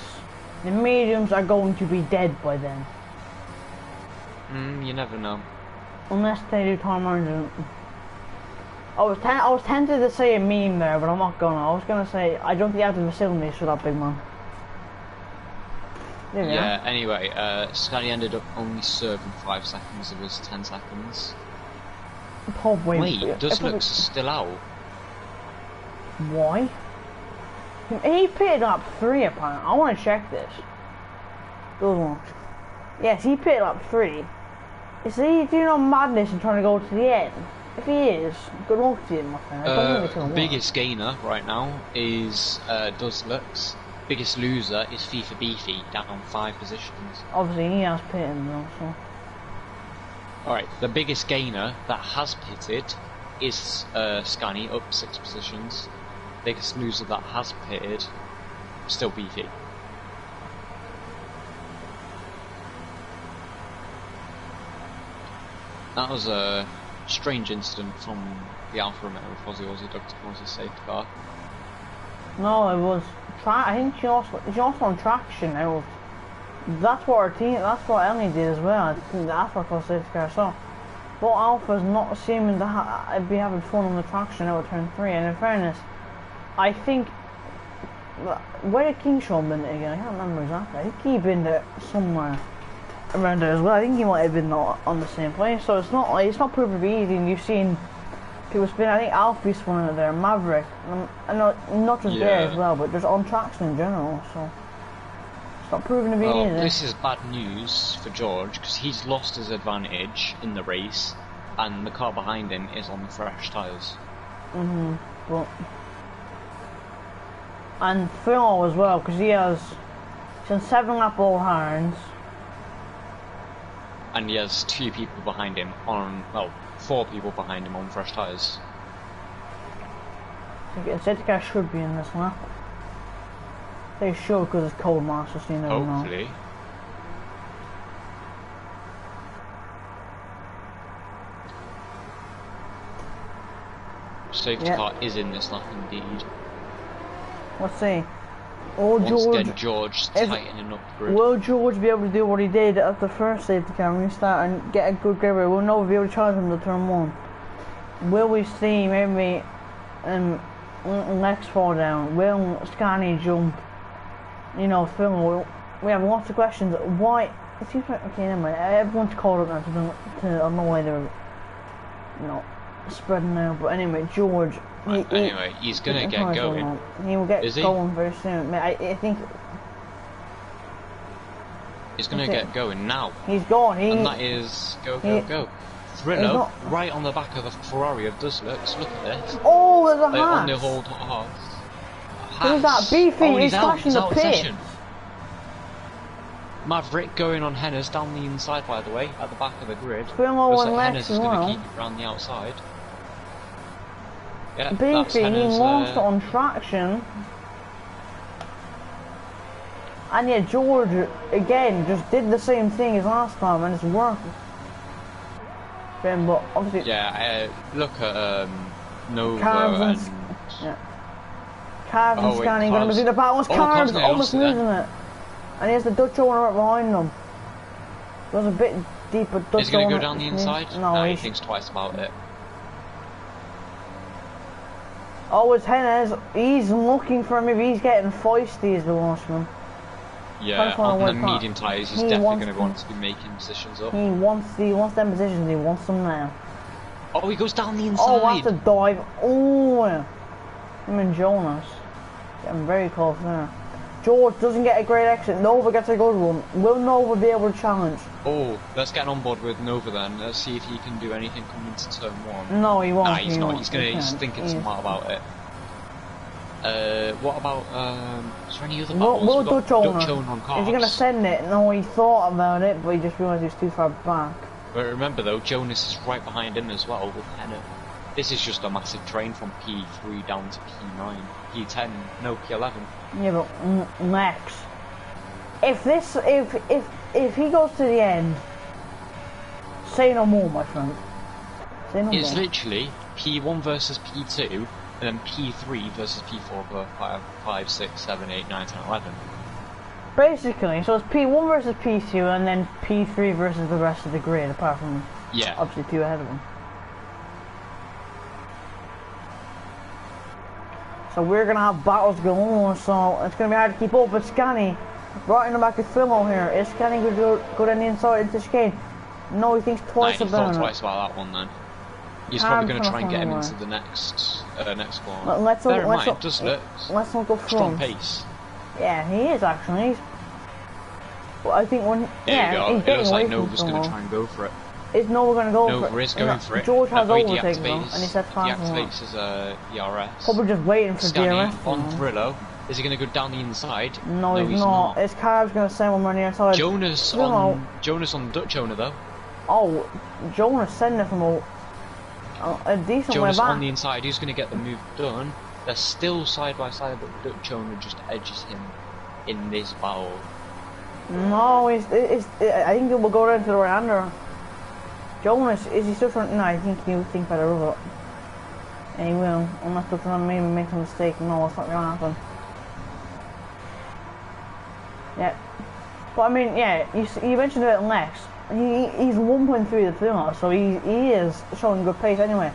The mediums are going to be dead by then. You never know. Unless they do time management. I was tempted to say a meme there, but I'm not gonna. I was gonna say, I don't think you have the facilities for that big man. Yeah, anyway, Scanny ended up only serving 5 seconds of his 10 seconds. Wait, Dustlux is still out. Why? He pitted up 3 apparently. I want to check this. Yes, he pitted up 3. Is he doing on madness and trying to go to the end? If he is, good luck to him, my friend. I don't think it's gonna biggest gainer right now is Dustlux. Biggest loser is FIFA Beefy, down 5 positions. Obviously, he has pitted though, so. Alright, the biggest gainer that has pitted is Scanny, up 6 positions. Biggest loser that has pitted, still Beefy. That was a strange incident from the Alfa Romeo with Fozzie Aussie Dug towards his safety car. No, it was. I think she also on traction now. That's what our team. That's what Ellie did as well. I think the Alfa caused safety car. So, but Alpha's not seeming to be having fun on the traction out of turn 3. And in fairness, I think where did Kingshaw been again? I can't remember exactly. I think he been there somewhere around there as well. I think he might have been on the same place. So it's not proven to be easy. And you've seen people spin. I think Alfie spun it there, Maverick, and not just there as well, but just on traction in general. So it's not proven to be easy. This is bad news for George because he's lost his advantage in the race, and the car behind him is on the fresh tyres. But and Phil as well because he has 7 lap all hands. And he has 2 people behind him on, well, 4 people behind him on fresh tyres. I think safety car should be in this lap. They should because it's cold master, so you never know. Hopefully. Safety car is in this lap indeed. Let's see. George tightening up the grid. Will George be able to do what he did at the first safety car when he started and get a good grip? Will Nova be able to charge him to turn 1? Will we see maybe Lex fall down? Will Scanny jump? You know, Phil, we have lots of questions. Why? It seems like, okay, never mind. Everyone's called up now to I don't know why they're, you know, spreading out. But anyway, George. Anyway, he's gonna get going. He will get going very soon. I think he's gonna get going now. He's gone. And that is go. Thriller right on the back of the Ferrari of Dustlux. Look at this. Oh, there's a hat. On the hold Who's that? Beefy, Oh, he's flashing the out of pit. session. Maverick going on Henna's down the inside, by the way, at the back of the grid. Philo Looks and like Lex Henna's is as going well. to keep it around the outside. Yeah, that's Beefy, he Henna's, lost on traction. And yeah, George, again, just did the same thing as last time and it's worked. But obviously... Yeah, look at Nova Carbs and... Yeah. Carbs and wait, Scanning going to Carbs. do the balance. Oh, Carbs Carbs nearly almost lost it then. losing it. And he has the Dutch owner right behind them. There's a bit deeper Dutch owner. Is he going to go down the inside? No, he thinks twice about it. Oh, it's Hennes. He's looking for him if he's getting feisty as the Welshman. Yeah, on the medium tyres, he's definitely going to want to be making positions up. He wants them positions, he wants them now. Oh, he goes down the inside. Oh, that's a dive. Oh, him and Jonas. Getting very close there. George doesn't get a great exit. Nova gets a good one. Will Nova be able to challenge? Oh, let's get on board with Nova then. Let's see if he can do anything coming into turn one. No, he won't. Nah, he's not. He's thinking smart about it. What about, is there any other battles? Will Dutch owner on cars. is he going to send it? No, he thought about it, but he just realised he was too far back. But remember though, Jonas is right behind him as well with Henna. This is just a massive train from P3 down to P9. P10, no, P11. Yeah, but Lex, if he goes to the end, say no more, my friend. Say no more. It's literally P1 versus P2, and then P3 versus P4 for 5, 6, 7, 8, 9, 10, 11. Basically, so it's P1 versus P2, and then P3 versus the rest of the grid, apart from obviously 2 ahead of him. So we're gonna have battles galore, so it's gonna be hard to keep up. But Scanny, right in the back of Philo here. Is Scanny going to go down the inside into chicane? No, he thinks twice about it. He thought twice about that one then. He's probably going to try and get him into the next one. Let's not go front. Strong pace. Yeah, he is actually. But I think when there you go. It looks like Nova's going to try and go for it. Is Nova going to go for it? Nova is going for it. George has overtaken though, and he sets fast. He activates his ERS. Probably just waiting for DRS. On Thrillo. Is he going to go down the inside? No, he's not. His car's going to send him on the inside. Jonas on Dutch owner though. Oh, Jonas sending it from a decent Jonas way back. on the inside. Who's going to get the move done? They're still side by side, but Dutch owner just edges him in this battle. No, I think it will go down to the right hander. Jonas, is he still trying? No, I think he'll think better of it. And he will, unless Dutch owner maybe makes a mistake. No, it's not going to happen. Yeah. But I mean, yeah, you mentioned about Lex. He's 1.3 the Plymouth, so he is showing good pace anyway.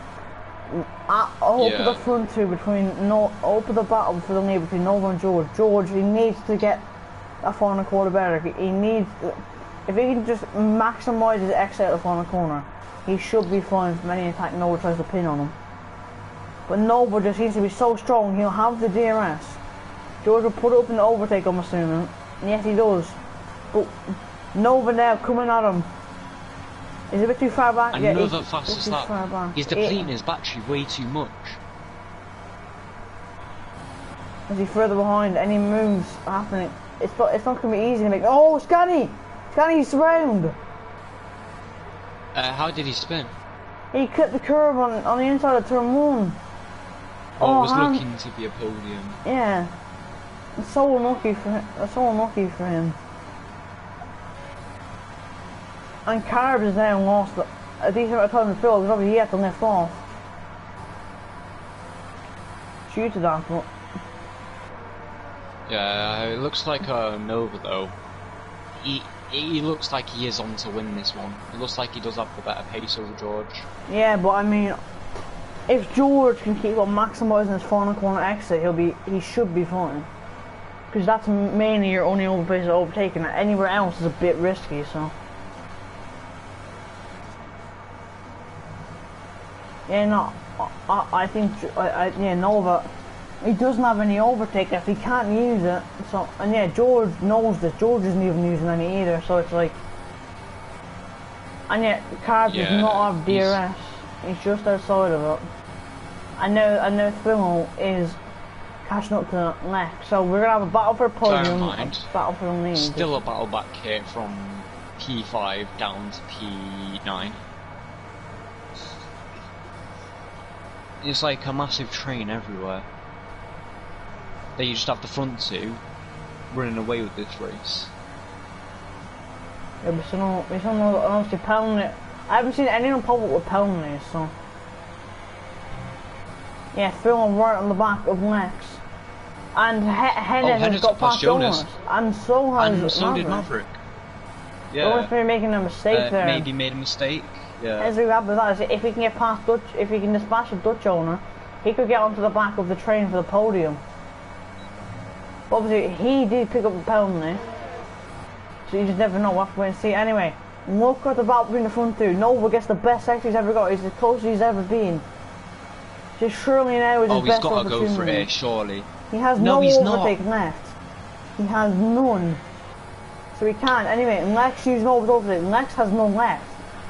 I hope the front two open the battle for the lead between Nova and George. George, he needs to get a 4.25 better. He needs, if he can just maximise his exit at the final corner, he should be fine from any attack Nova tries to pin on him. But Nova just seems to be so strong, he'll have the DRS. George will put it up in the overtake, I'm assuming. And yes, he does. But Nova now coming at him. He's a bit too far back. Another faster start. He's depleting his battery way too much. Is he further behind? Any moves happening? It's not going to be easy. Oh, Scanny! Scanny's round! How did he spin? He clipped the curve on the inside of turn 1. Oh, was looking to be a podium. Yeah. It's so unlucky for him. That's so unlucky for him. And Carbs has now lost a decent amount of time to fill because obviously he had to lift off. Due to that, but... Yeah, it looks like Nova though. He looks like he is on to win this one. It looks like he does have the better pace over George. Yeah, but I mean, if George can keep on maximising his final corner exit, he should be fine. Because that's mainly your only overpace of overtaking. Anywhere else is a bit risky, so. Yeah, no, I think, yeah, Nova, he doesn't have any overtake if he can't use it, so, and yeah, George knows this, George isn't even using any either, so it's like, and yet, Carbs does not have DRS, he's just outside of it. I know Philo is catching up to Lex. So we're gonna have a battle for podium, a battle for the lead. Still a battle back here from P5 down to P9. It's like a massive train everywhere. Then you just have the front two running away with this race. Yeah, we still know honestly penalty. I haven't seen anyone pop up with penalties, so. Yeah, Phil right on the back of Lex. And Hennis has got past Jonas. And so has Maverick. Yeah. Jonas may be making a mistake there. Maybe made a mistake. Yeah. As we have with that, if he can get past Dutch, if he can dispatch the Dutch owner, he could get onto the back of the train for the podium. But obviously, he did pick up the penalty. So you just never know. We'll have to wait and see. Anyway, look at the battle between the front two. Nova gets the best exit he's ever got. He's the closest he's ever been. Just surely now is his best opportunity. Oh, he's got to go for it, surely. He has no overtake left. He has none. So he can't. Anyway, Lex using overtake. Lex has none left.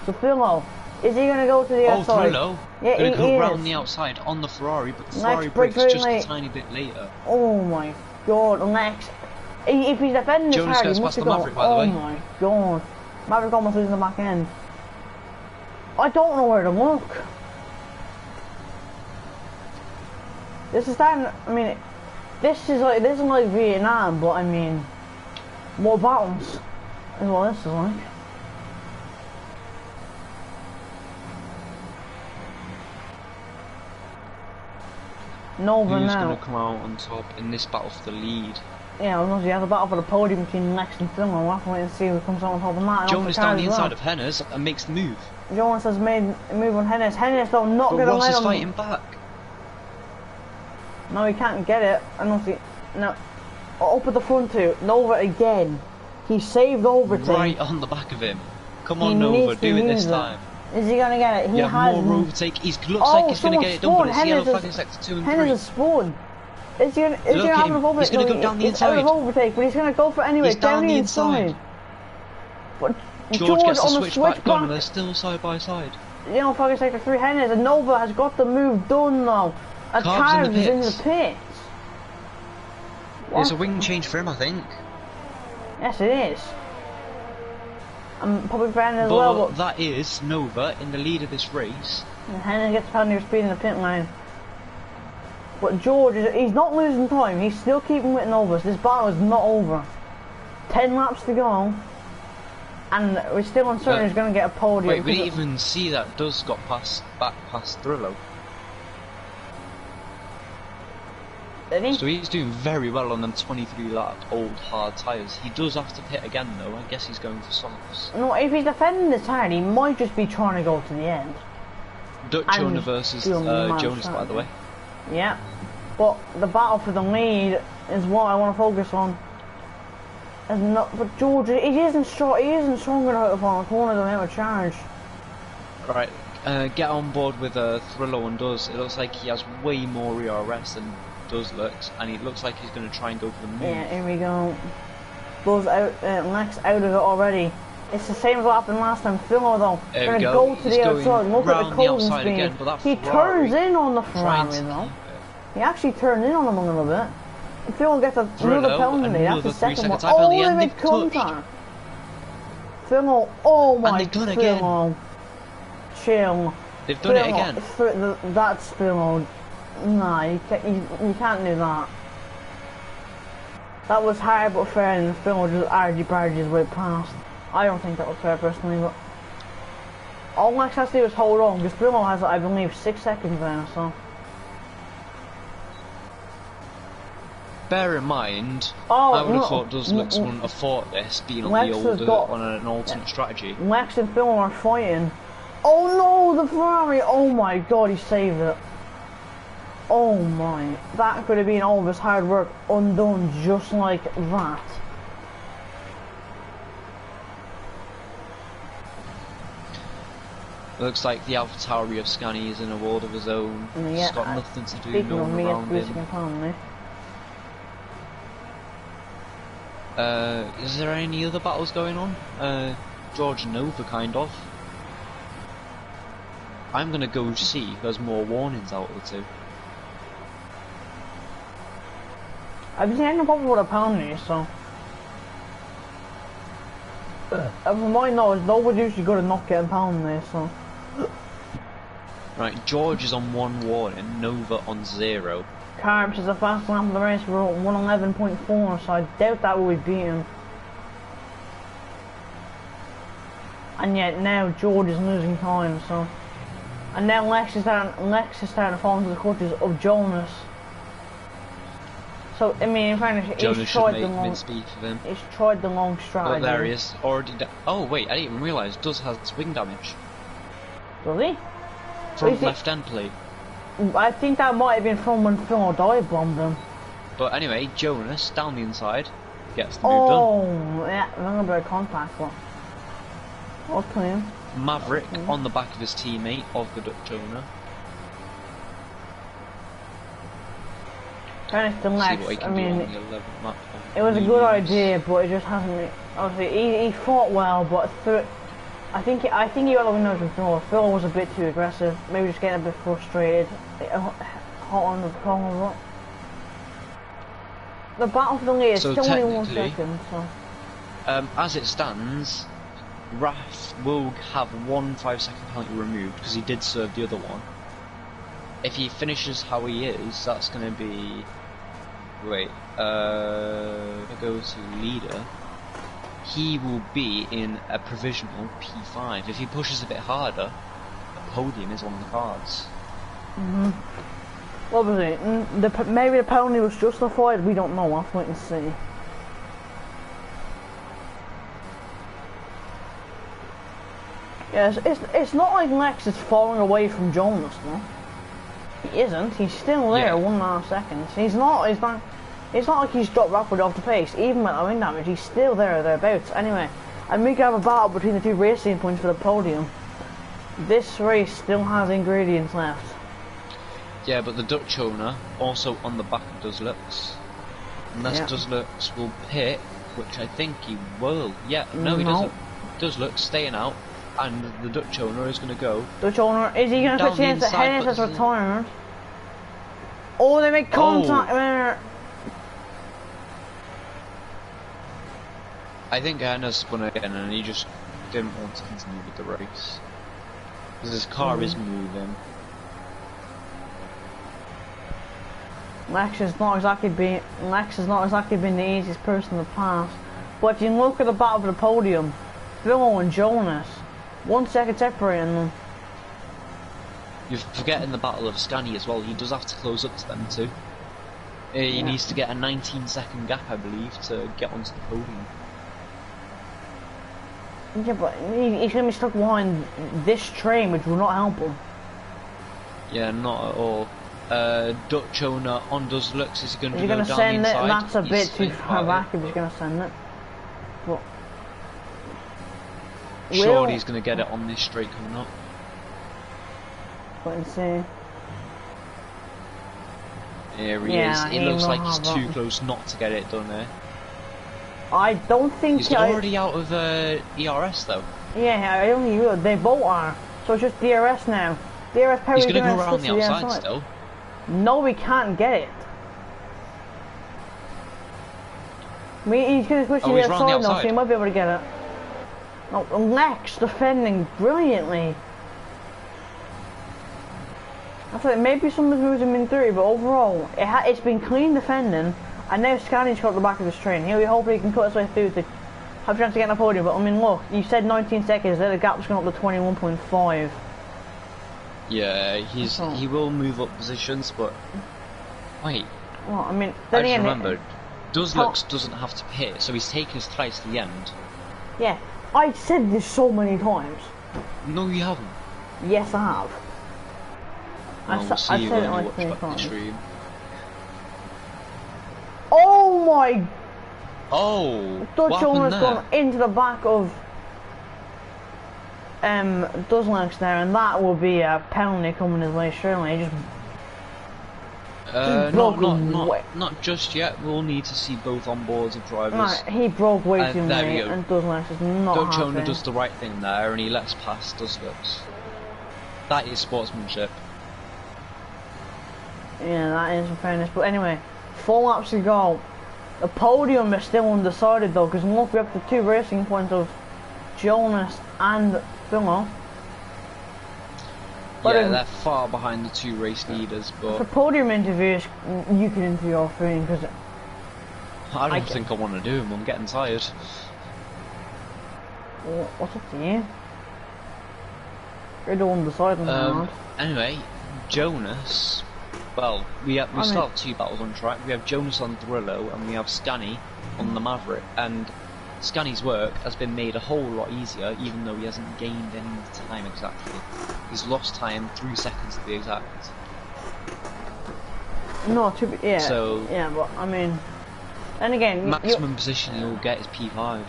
So Philo, is he going to go to the outside? Oh, yeah, going to go round the outside on the Ferrari, but the Ferrari brakes just a tiny bit later. Oh my god, Lex. If he's defending this hard, he must have gone. Oh my god. Maverick almost losing the back end. I don't know where to look. This is starting, I mean, this isn't like Vietnam, but I mean, more battles is what this is like. Nova Who's now. going to come out on top in this battle for the lead? Yeah, well, you have a battle for the podium between Lex and Phil. We'll have to wait and see who comes out on top of that. Jonas down the inside of Hennis and makes the move. Jonas has made a move on Hennis. Hennis though not going to let him. Ross is fighting back. No, he can't get it. I don't see. No, up at the front two. Nova again. He saved overtake. Right on the back of him. Come on, Nova, do it this time. Is he going to get it? He has more overtake. He looks like he's going to get it done, but it's yellow flag in sector 2 and 3. Hennis is spawned. Is he going to have enough overtake? He's going to go down the inside. He's out of overtake, but he's going to go for it anyway. He's down the inside. But George gets the switch back gone, and they're still side by side. Yellow flag in sector 3. Hennis and Nova has got the move done now. A Carbs is in the pits. It's a wing change for him, I think. Yes, it is. I'm probably friendly as well, but that is Nova in the lead of this race. And Hennis gets plenty of speed in the pit line. But George, he's not losing time. He's still keeping with Nova. So this battle is not over. 10 laps to go. And we're still uncertain who's going to get a podium. Wait, we didn't even see that Duz got back past Thrillo. Did he? So he's doing very well on them 23 lap old hard tyres. He does have to pit again though. I guess he's going for softs. No, if he's defending this hard, he might just be trying to go to the end. Dutch owner versus Jonas, by the way. Yeah, but the battle for the lead is what I want to focus on. But George, he isn't strong. He isn't strong enough to fall in the corner. Don't have a charge. Right, get on board with Thrillo and Duz. It looks like he has way more ERS than Duz looks, and it looks like he's going to try and go for the move. Yeah, here we go. Buzz out, Lex out of it already. It's the same as what happened last time. Philo though, going to go to the outside. Look at the closing speed. Again, he turns in on the Ferrari though. He actually turned in on him a little bit. Philo gets another penalty. That's the second one. Oh, they made contact. Philo, oh my Philo. Chill. They've done it again. That's Philo. Nah, you can't do that. That was hard but fair, and Phil just argy-bargy his way past. I don't think that was fair personally, but all Lex has to do is hold on, because Phil has, I believe, 6 seconds there, so. Bear in mind, I would have thought Duz looks wouldn't have fought this, being on the older, on an alternate strategy. Lex and Phil are fighting. Oh no, the Ferrari! Oh my god, he saved it. Oh my, that could have been all of his hard work undone just like that. Looks like the AlphaTauri of Scani is in a world of his own. Yeah, he's got nothing to do, no one around him. Is there any other battles going on? George Nova, kind of. I'm gonna go see if there's more warnings out of the two. I've been saying about what a penalty, so. From my knowledge, nobody's usually good at not getting penalties, so. Right, George is on 1 warning, Nova on 0. Carps is the fastest lap of the race, we're at 1:11.4, so I doubt that we beat him. And yet now George is losing time, so. And now Lex is starting to fall into the clutches of Jonas. So, I mean, in fairness, he's tried the long... He's tried the long strategy. Oh, there he is, already oh wait, I didn't even realise Does has wing damage. Does he? Front left end plate. I think that might have been from when Phil dive bombed him. But anyway, Jonas, down the inside, gets the move done. Oh, yeah, a little bit of contact, but... I'll clean. Maverick on the back of his teammate of the Dutch owner. Fairness to Lex, I mean, it was a good idea, but it just hasn't. Obviously, he fought well, but I think he got a little nervous before. Phil was a bit too aggressive, maybe just getting a bit frustrated. Hot on the corner. The battle for the lead is still only 1 second. So. As it stands, Raf will have 1 5-second penalty removed because he did serve the other one. If he finishes how he is, that's going to be... Wait, go to leader. He will be in a provisional P5. If he pushes a bit harder, the podium is on the cards. Obviously, maybe the penalty was justified, we don't know, we'll have to wait and see. Yes, it's not like Lex is falling away from Jonas, no? He isn't. He's still there. 1.5 seconds. It's not like he's dropped rapidly off the pace. Even with the wing damage, he's still there or thereabouts. Anyway, and we can have a battle between the two racing points for the podium. This race still has ingredients left. Yeah, but the Dutch owner also on the back of Duzlux. Unless Duzlux will pit, which I think he will. Yeah, no, he doesn't. Duzlux staying out. And the Dutch owner is going to go. Dutch owner, is he going to put chance at Hennis as retirement? Oh, they make contact there. I think Hennis won again, and he just didn't want to continue with the race because his car is moving. Lex has not exactly been the easiest person in the past. But if you look at the battle for the podium, Phil and Jonas. 1 second separating them. You're forgetting the Battle of Scania as well. He does have to close up to them too. He needs to get a 19-second gap, I believe, to get onto the podium. Yeah, but he's going to be stuck behind this train, which will not help him. Yeah, not at all. Dutch owner on Duzlux is going to go down the inside. Send it? That's a bit too far back if he's going to send it. But surely he's going to get it on this straight coming up. Wait and see. Here he is. It looks like he's too close not to get it done there. I don't think he's already out of ERS though. Yeah, I don't think he will. They both are. So it's just DRS now. DRS Perry. He's going to go around the outside still. No, we can't get it. He's going to switch to the outside now, so he might be able to get it. No, Lex defending brilliantly. I thought maybe someone's moved him in 30, but overall, it's been clean defending, and now Scani's got the back of his train. He'll be hoping he can cut his way through to have a chance to get on the podium, but I mean, look, you said 19 seconds, there the gap's gone up to 21.5. Yeah, he will move up positions, but wait. Well, I mean, I just remembered, Duzlux doesn't have to pit, so he's taken his tries to the end. Yeah, I said this so many times. No, you haven't. Yes, I have. We'll see you when you watch back the stream. Oh my! Oh! Dutch owner's gone into the back of Duzlux there, and that will be a penalty coming his way surely. He just not just yet. We'll need to see both onboards of drivers. Right, he broke way too late, and Duzlux is not Dutch happy. owner does the right thing there, and he lets pass Duzlux. That is sportsmanship. Yeah, that is in fairness. But anyway, 4 laps to go. The podium is still undecided though, because look, we have the 2 racing points of Jonas and Philo. Yeah, they're far behind the 2 race leaders, but... For podium interviews, you can interview all 3, because... I don't think I want to do them, I'm getting tired. Well, what's up to you? You're the one deciding that. Anyway, Jonas... Well, we still have 2 battles on track. We have Jonas on Thrillo, and we have Scani on the Maverick, and Scani's work has been made a whole lot easier, even though he hasn't gained any time exactly. He's lost time 3 seconds to be exact. No, yeah. So, yeah, but I mean, and again, maximum position he'll get is P5.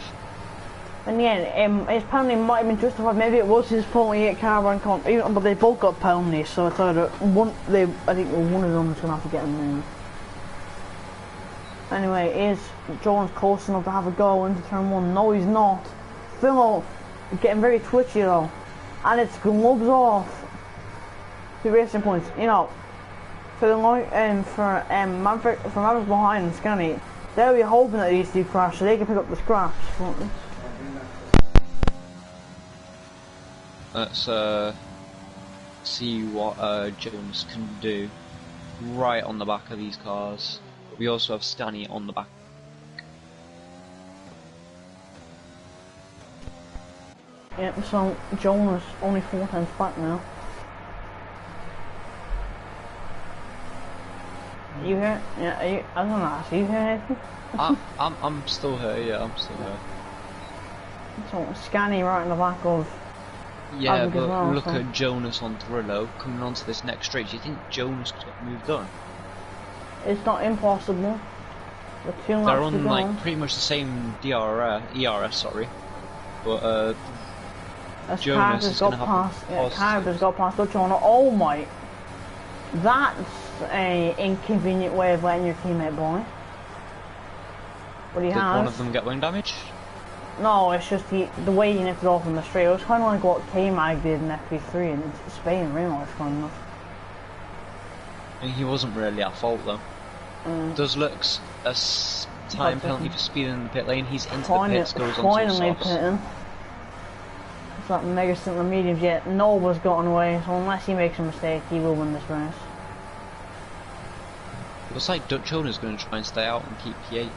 And again, his penalty might have been justified. Maybe it was his fault he hit caravan comp, but they both got penalties, so it's either one. I think one of them is gonna have to get him in. Anyway, is Jones close enough to have a go into turn 1? No, he's not. Philo getting very twitchy though, and it's gloves off. 2 racing points, you know. For the Maverick behind and Scani, they'll be hoping that these 2 crash so they can pick up the scraps. Let's see what Jones can do. Right on the back of these cars. We also have Scani on the back. Yep, so Jonas only 4 times back now. You here? Yeah, I was gonna ask, you here, Nathan? I'm still here, yeah, I'm still here. So, Scani right in the back of... Yeah, but look at Jonas on Thrillo coming onto this next straight. Do you think Jonas could get moved on? It's not impossible. They're on like pretty much the same ERS, sorry. But Jonas is going to have Carver's got past Dutchona. Oh my! That's a inconvenient way of letting your teammate by. But he has. Did one of them get wing damage? No, it's just the way he nipped it off in the straight. It was kind of like what K-Mag did in FP3 and Spain in real life, kind of. And he wasn't really at fault though. Does looks a time penalty for speeding in the pit lane. He's into the pits, goes on to the softs. It's that mega stint of mediums yet. Nova's gotten away, so unless he makes a mistake, he will win this race. Looks like Dutchona's going to try and stay out and keep P8.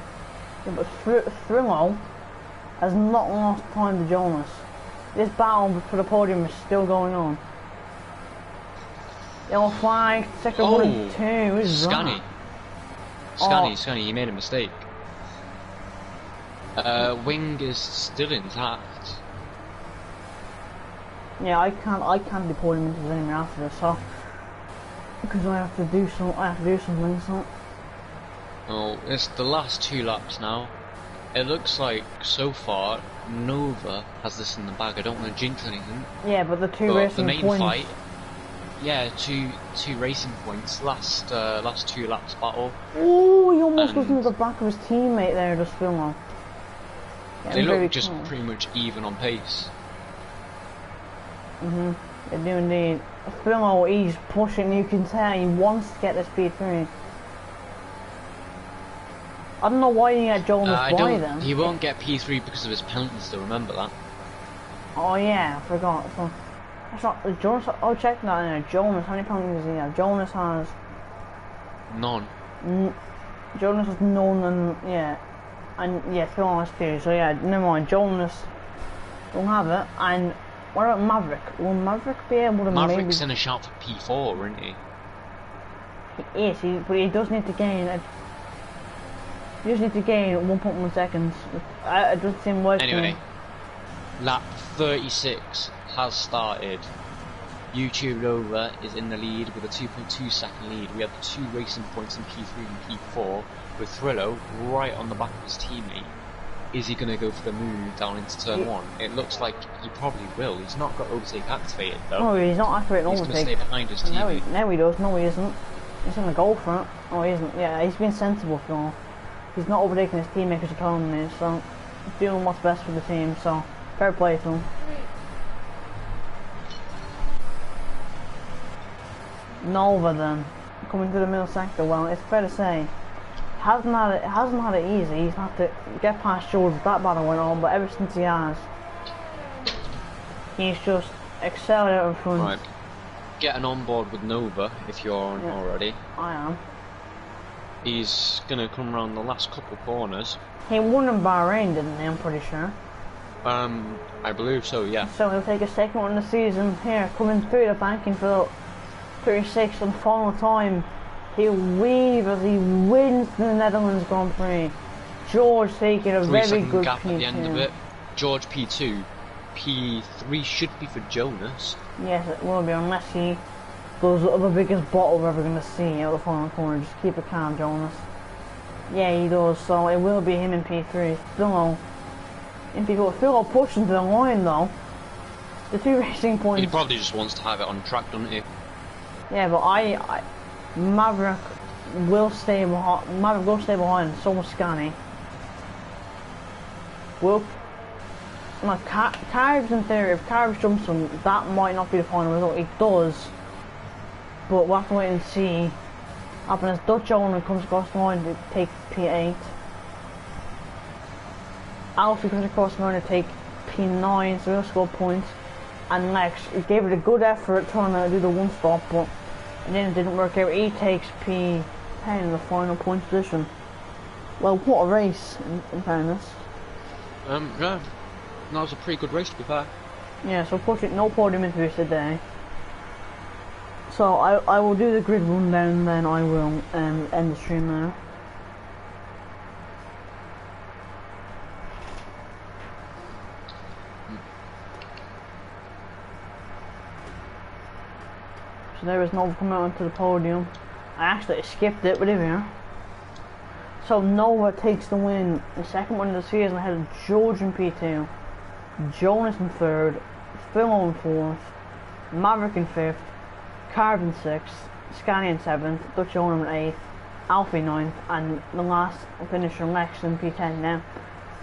Yeah, but Thrillo has not lost time to Jonas. This battle for the podium is still going on. Yellow flag, second 1 and 2. Who's Scani. that? Scani, he made a mistake. Wing is still intact. Yeah, I can't deploy him into anywhere after this, so because I have to do something. So. Oh, it's the last 2 laps now. It looks like so far Nova has this in the bag. I don't want to jinx anything. Yeah, but the 2 racing the main points. fight. Yeah, two racing points. Last 2 laps battle. Oh, he almost goes into the back of his teammate there, just Philo. They look just pretty much even on pace. They do indeed. Philo, he's pushing. You can tell he wants to get this P3. I don't know why he had Jonas by then. He won't get P3 because of his penalties, though, remember that. Oh yeah, I forgot. So, that's not Jonas. Oh, check that now. Jonas, how many penalties does he have? Jonas has none. Jonas has none, and yeah, Phil has 2. So yeah, never mind. Jonas will have it. And what about Maverick? Will Maverick be able to? Maverick's in a shout for P4, isn't he? He is, but he does need to gain. You just need to gain 1.1 seconds. It doesn't seem worth it. Anyway, lap 36 has started. YouTube Nova is in the lead with a 2.2 second lead. We have 2 racing points in P3 and P4 with Thrillo right on the back of his teammate. Is he going to go for the move down into turn 1? It looks like he probably will. He's not got overtake activated though. No, he's not activating overtake. He's going to stay behind his teammate. No, he does. No, he isn't. He's going to go for it. Oh, he isn't. Yeah, he's been sensible for. He's not overtaking his teammate because opponent is, so he's doing what's best for the team, so fair play to him. Nova then, coming to the middle sector, well, it's fair to say, hasn't had it easy. He's had to get past George with that battle went on, but ever since he has, he's just excelled out in front. Right. Getting on board with Nova if you're on already. I am. He's gonna come around the last couple corners. He won in Bahrain, didn't he? I'm pretty sure. I believe so, yeah. So he'll take a second one in the season here, coming through the banking for the 36th and final time. He'll weave as he wins the Netherlands Grand Prix. George taking a very good gap P2. at the end of it. George P2. P3 should be for Jonas. Yes, it will be, unless he goes the biggest bottle we're ever going to see out the final corner. Just keep it calm, Jonas. Yeah, he does, so it will be him in P3. Still in P4. Still pushing to the line, though. The two racing points. He probably just wants to have it on track, doesn't he? Yeah, but Maverick will stay behind. Maverick will stay behind. So will Scani. Well, no, Carbs in theory, if Carbs jumps him, that might not be the final result. It does, but we'll have to wait and see. Happen as Dutch owner comes across the line to take P8. Alfie comes across the line to take P9, so he'll score points. And Lex gave it a good effort trying to do the one stop, but then it didn't work out. He takes P10 in the final point position. Well, what a race, in fairness. Yeah. That was a pretty good race, to be fair. Yeah, so unfortunately no podium interviews today. So I will do the grid rundown and then I will end the stream now. So there is Nova coming out onto the podium. I actually skipped it, but here we are. So Nova takes the win, the second one of the season ahead of George in P2. Jonas in third, Phil in fourth, Maverick in fifth, Carb in sixth, Scani in seventh, Dutch owner in eighth, Alfie ninth, and the last finisher Lex in P10 now.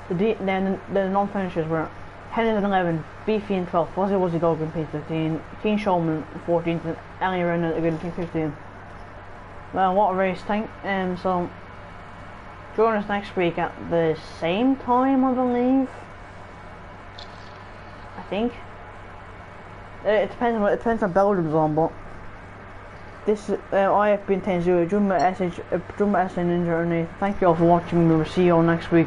The non-finishers were Henry in 11, Beefy in 12th, Wazzy Dog in P15, Keen Showman in 14th, and Ellie Renner again in P15. Well, what a race, so join us next week at the same time, I believe. I think. It depends on Belgium's on, but this I have been 10-0. Jumba SH Ninja underneath. Thank you all for watching. We will see you all next week.